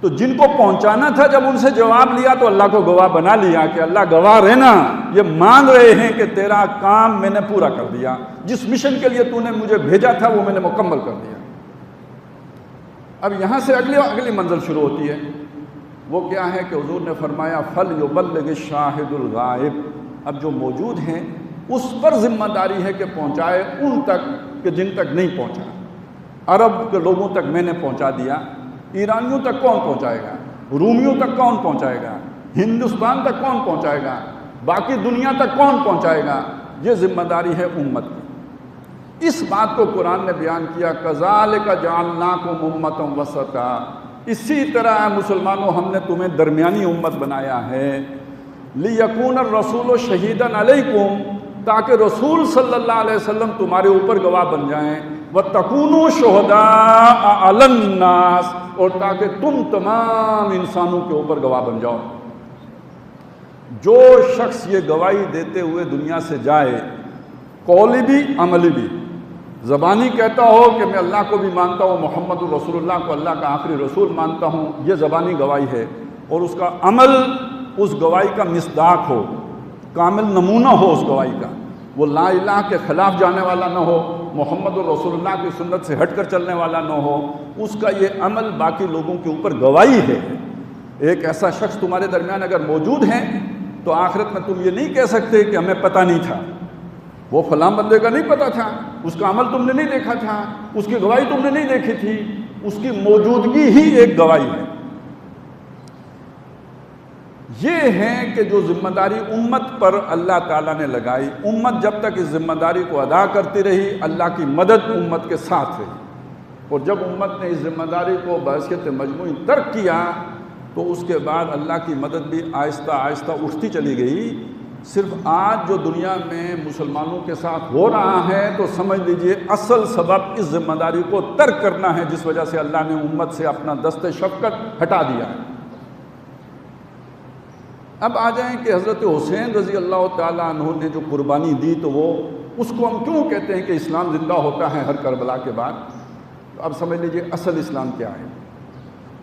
تو جن کو پہنچانا تھا جب ان سے جواب لیا تو اللہ کو گواہ بنا لیا کہ اللہ گواہ رہنا، یہ مان رہے ہیں کہ تیرا کام میں نے پورا کر دیا، جس مشن کے لیے تو نے مجھے بھیجا تھا وہ میں نے مکمل کر دیا۔ اب یہاں سے اگلی منزل شروع ہوتی ہے، وہ کیا ہے کہ حضور نے فرمایا فَلْيُبَلِّغِ الشَّاهِدُ الْغَائِبُ، اب جو موجود ہیں اس پر ذمہ داری ہے کہ پہنچائے ان تک کہ جن تک نہیں پہنچا۔ عرب کے لوگوں تک میں نے پہنچا دیا، ایرانیوں تک کون پہنچائے گا؟ رومیوں تک کون پہنچائے گا؟ ہندوستان تک کون پہنچائے گا؟ باقی دنیا تک کون پہنچائے گا؟ یہ ذمہ داری ہے امت کی۔ اس بات کو قرآن نے بیان کیا، کذالک جعلناکم امۃ وسطا، اسی طرح مسلمانوں ہم نے تمہیں درمیانی امت بنایا ہے، لیکون الرسول شہیدا علیکم، تاکہ رسول صلی اللہ علیہ وسلم تمہارے اوپر گواہ بن جائیں، وتکونوا شہداء علی الناس، اور تاکہ تم تمام انسانوں کے اوپر گواہ بن جاؤ۔ جو شخص یہ گواہی دیتے ہوئے دنیا سے جائے، قولی بھی عملی بھی، زبانی کہتا ہو کہ میں اللہ کو بھی مانتا ہوں، محمد الرسول اللہ کو اللہ کا آخری رسول مانتا ہوں، یہ زبانی گواہی ہے، اور اس کا عمل اس گواہی کا مصداق ہو، کامل نمونہ ہو اس گواہی کا، وہ لا الہ کے خلاف جانے والا نہ ہو، محمد الرسول اللہ کی سنت سے ہٹ کر چلنے والا نہ ہو، اس کا یہ عمل باقی لوگوں کے اوپر گواہی ہے۔ ایک ایسا شخص تمہارے درمیان اگر موجود ہے تو آخرت میں تم یہ نہیں کہہ سکتے کہ ہمیں پتہ نہیں تھا، وہ فلاں بندے کا نہیں پتہ تھا، اس کا عمل تم نے نہیں دیکھا تھا، اس کی گواہی تم نے نہیں دیکھی تھی، اس کی موجودگی ہی ایک گواہی ہے۔ یہ ہے کہ جو ذمہ داری امت پر اللہ تعالیٰ نے لگائی، امت جب تک اس ذمہ داری کو ادا کرتی رہی، اللہ کی مدد امت کے ساتھ رہی، اور جب امت نے اس ذمہ داری کو بحیثیت مجموعی ترک کیا تو اس کے بعد اللہ کی مدد بھی آہستہ آہستہ اٹھتی چلی گئی۔ صرف آج جو دنیا میں مسلمانوں کے ساتھ ہو رہا ہے تو سمجھ لیجئے اصل سبب اس ذمہ داری کو ترک کرنا ہے، جس وجہ سے اللہ نے امت سے اپنا دست شفقت ہٹا دیا۔ اب آ جائیں کہ حضرت حسین رضی اللہ تعالیٰ عنہ نے جو قربانی دی، تو وہ اس کو ہم کیوں کہتے ہیں کہ اسلام زندہ ہوتا ہے ہر کربلا کے بعد؟ تو اب سمجھ لیجئے اصل اسلام کیا ہے۔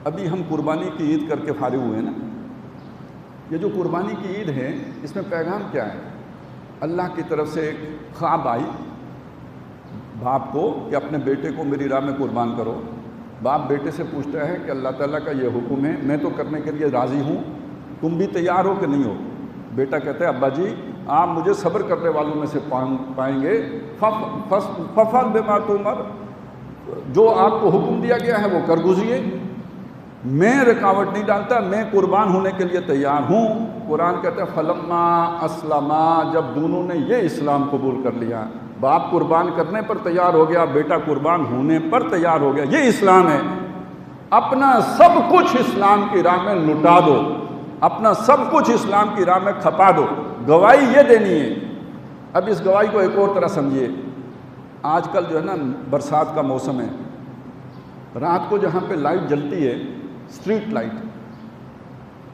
ابھی ہم قربانی کی عید کر کے فارغ ہوئے نا، یہ جو قربانی کی عید ہے اس میں پیغام کیا ہے؟ اللہ کی طرف سے ایک خواب آئی باپ کو کہ اپنے بیٹے کو میری راہ میں قربان کرو۔ باپ بیٹے سے پوچھتا ہے کہ اللہ تعالیٰ کا یہ حکم ہے، میں تو کرنے کے لیے راضی ہوں، تم بھی تیار ہو کہ نہیں ہو؟ بیٹا کہتا ہے ابا جی آپ مجھے صبر کرنے والوں میں سے پائیں گے، ففعل بما تؤمر، جو آپ کو حکم دیا گیا ہے وہ کر گزریے، میں رکاوٹ نہیں ڈالتا، میں قربان ہونے کے لیے تیار ہوں۔ قرآن کہتا ہے فلما اسلما، جب دونوں نے یہ اسلام قبول کر لیا، باپ قربان کرنے پر تیار ہو گیا، بیٹا قربان ہونے پر تیار ہو گیا، یہ اسلام ہے۔ اپنا سب کچھ اسلام کی راہ میں لٹا دو، اپنا سب کچھ اسلام کی راہ میں کھپا دو، گواہی یہ دینی ہے۔ اب اس گواہی کو ایک اور طرح سمجھیے، آج کل جو ہے نا برسات کا موسم ہے، رات کو جہاں پہ لائٹ جلتی ہے، اسٹریٹ لائٹ،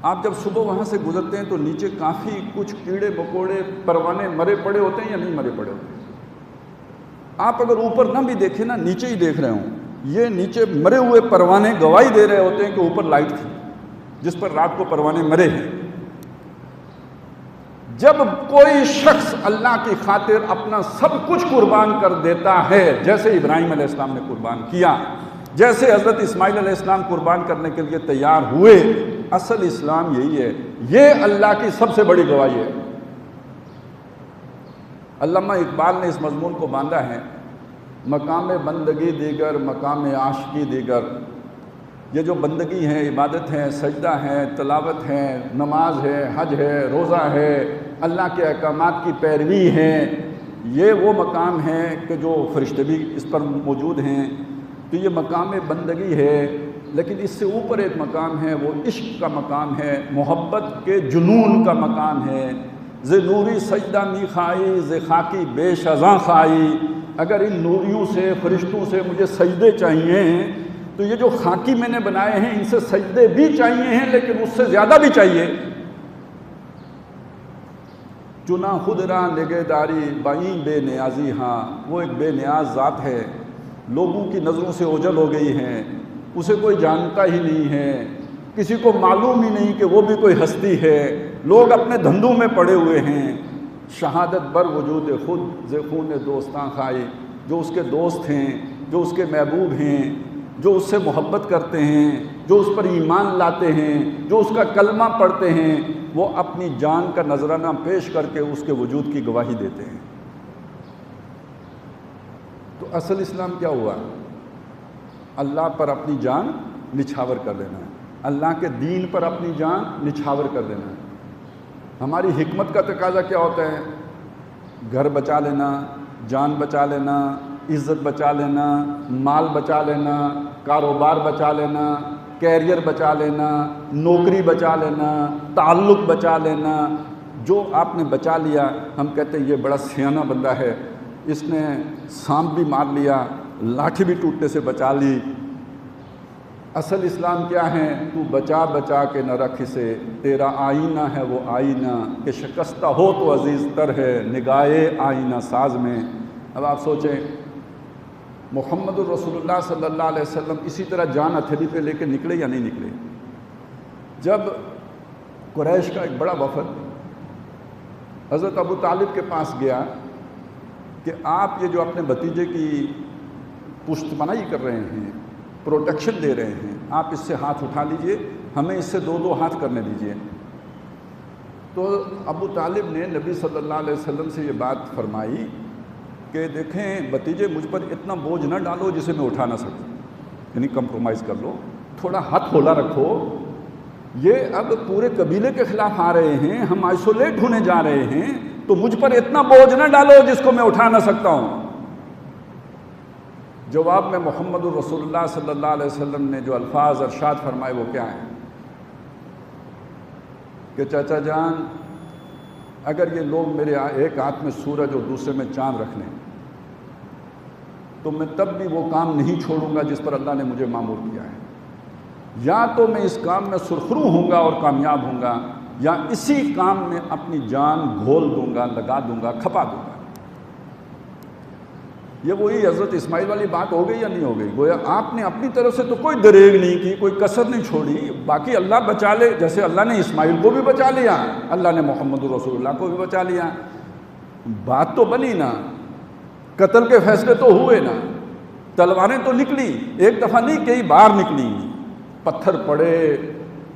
آپ جب صبح وہاں سے گزرتے ہیں تو نیچے کافی کچھ کیڑے مکوڑے پروانے مرے پڑے ہوتے ہیں یا نہیں مرے پڑے ہوتے ہیں؟ آپ اگر اوپر نہ بھی دیکھیں نا، نیچے ہی دیکھ رہے ہوں، یہ نیچے مرے ہوئے پروانے گواہی دے رہے ہوتے ہیں کہ اوپر لائٹ تھی جس پر رات کو پروانے مرے ہیں۔ جب کوئی شخص اللہ کی خاطر اپنا سب کچھ قربان کر دیتا ہے، جیسے ابراہیم علیہ السلام نے قربان کیا، جیسے حضرت اسماعیل علیہ السلام قربان کرنے کے لیے تیار ہوئے، اصل اسلام یہی ہے، یہ اللہ کی سب سے بڑی گواہی ہے۔ علامہ اقبال نے اس مضمون کو باندھا ہے، مقام بندگی دیگر مقام عاشقی دیگر، یہ جو بندگی ہے، عبادت ہے، سجدہ ہے، تلاوت ہے، نماز ہے، حج ہے، روزہ ہے، اللہ کے احکامات کی پیروی ہے، یہ وہ مقام ہے کہ جو فرشتے بھی اس پر موجود ہیں، تو یہ مقام بندگی ہے۔ لیکن اس سے اوپر ایک مقام ہے، وہ عشق کا مقام ہے، محبت کے جنون کا مقام ہے۔ ز نوری سجدہ می خائی ز خاکی بے شزاں خائی، اگر ان نوریوں سے، فرشتوں سے مجھے سجدے چاہیے تو یہ جو خاکی میں نے بنائے ہیں ان سے سجدے بھی چاہیے ہیں، لیکن اس سے زیادہ بھی چاہیے۔ چنا خود را نگہداری بائیں بے نیازی، ہاں وہ ایک بے نیاز ذات ہے، لوگوں کی نظروں سے اوجھل ہو گئی ہے، اسے کوئی جانتا ہی نہیں ہے، کسی کو معلوم ہی نہیں کہ وہ بھی کوئی ہستی ہے، لوگ اپنے دھندوں میں پڑے ہوئے ہیں۔ شہادت بر وجود خود ز خون دوستاں خائی، جو اس کے دوست ہیں، جو اس کے محبوب ہیں، جو اس سے محبت کرتے ہیں، جو اس پر ایمان لاتے ہیں، جو اس کا کلمہ پڑھتے ہیں، وہ اپنی جان کا نذرانہ پیش کر کے اس کے وجود کی گواہی دیتے ہیں۔ تو اصل اسلام کیا ہوا؟ اللہ پر اپنی جان نچھاور کر دینا ہے، اللہ کے دین پر اپنی جان نچھاور کر دینا ہے۔ ہماری حکمت کا تقاضا کیا ہوتا ہے؟ گھر بچا لینا، جان بچا لینا، عزت بچا لینا، مال بچا لینا، کاروبار بچا لینا، کیریئر بچا لینا، نوکری بچا لینا، تعلق بچا لینا۔ جو آپ نے بچا لیا، ہم کہتے ہیں یہ بڑا سیانہ بندہ ہے، اس نے سانپ بھی مار لیا، لاٹھی بھی ٹوٹنے سے بچا لی۔ اصل اسلام کیا ہے؟ تو بچا بچا کے نہ رکھ اسے، تیرا آئینہ ہے وہ آئینہ کہ شکستہ ہو تو عزیز تر ہے نگاہے آئینہ ساز میں۔ اب آپ سوچیں، محمد الرسول اللہ صلی اللہ علیہ وسلم اسی طرح جان ہتھیلی پہ لے کے نکلے یا نہیں نکلے؟ جب قریش کا ایک بڑا وفد حضرت ابو طالب کے پاس گیا کہ آپ یہ جو اپنے بھتیجے کی پشت پناہی کر رہے ہیں، پروٹیکشن دے رہے ہیں، آپ اس سے ہاتھ اٹھا لیجئے، ہمیں اس سے دو دو ہاتھ کرنے دیجئے۔ تو ابو طالب نے نبی صلی اللہ علیہ وسلم سے یہ بات فرمائی کہ دیکھیں بھتیجے، مجھ پر اتنا بوجھ نہ ڈالو جسے میں اٹھا نہ سکوں، یعنی کمپرومائز کر لو، تھوڑا ہاتھ کھولا رکھو۔ یہ اب پورے قبیلے کے خلاف آ رہے ہیں، ہم آئسولیٹ ہونے جا رہے ہیں، تو مجھ پر اتنا بوجھ نہ ڈالو جس کو میں اٹھا نہ سکتا ہوں۔ جواب میں محمد الرسول اللہ صلی اللہ علیہ وسلم نے جو الفاظ ارشاد فرمائے وہ کیا ہیں کہ چاچا جان، اگر یہ لوگ میرے ایک ہاتھ میں سورج اور دوسرے میں چاند رکھ لیں تو میں تب بھی وہ کام نہیں چھوڑوں گا جس پر اللہ نے مجھے مامور کیا ہے، یا تو میں اس کام میں سرخرو ہوں گا اور کامیاب ہوں گا، یا اسی کام میں اپنی جان گھول دوں گا، لگا دوں گا، کھپا دوں گا۔ یہ وہی حضرت اسماعیل والی بات ہو گئی یا نہیں ہو گئی؟ گویا آپ نے اپنی طرف سے تو کوئی دریغ نہیں کی، کوئی کسر نہیں چھوڑی، باقی اللہ بچا لے، جیسے اللہ نے اسماعیل کو بھی بچا لیا، اللہ نے محمد رسول اللہ کو بھی بچا لیا۔ بات تو بنی نا، قتل کے فیصلے تو ہوئے نا، تلواریں تو نکلی، ایک دفعہ نہیں کئی بار نکلی، پتھر پڑے،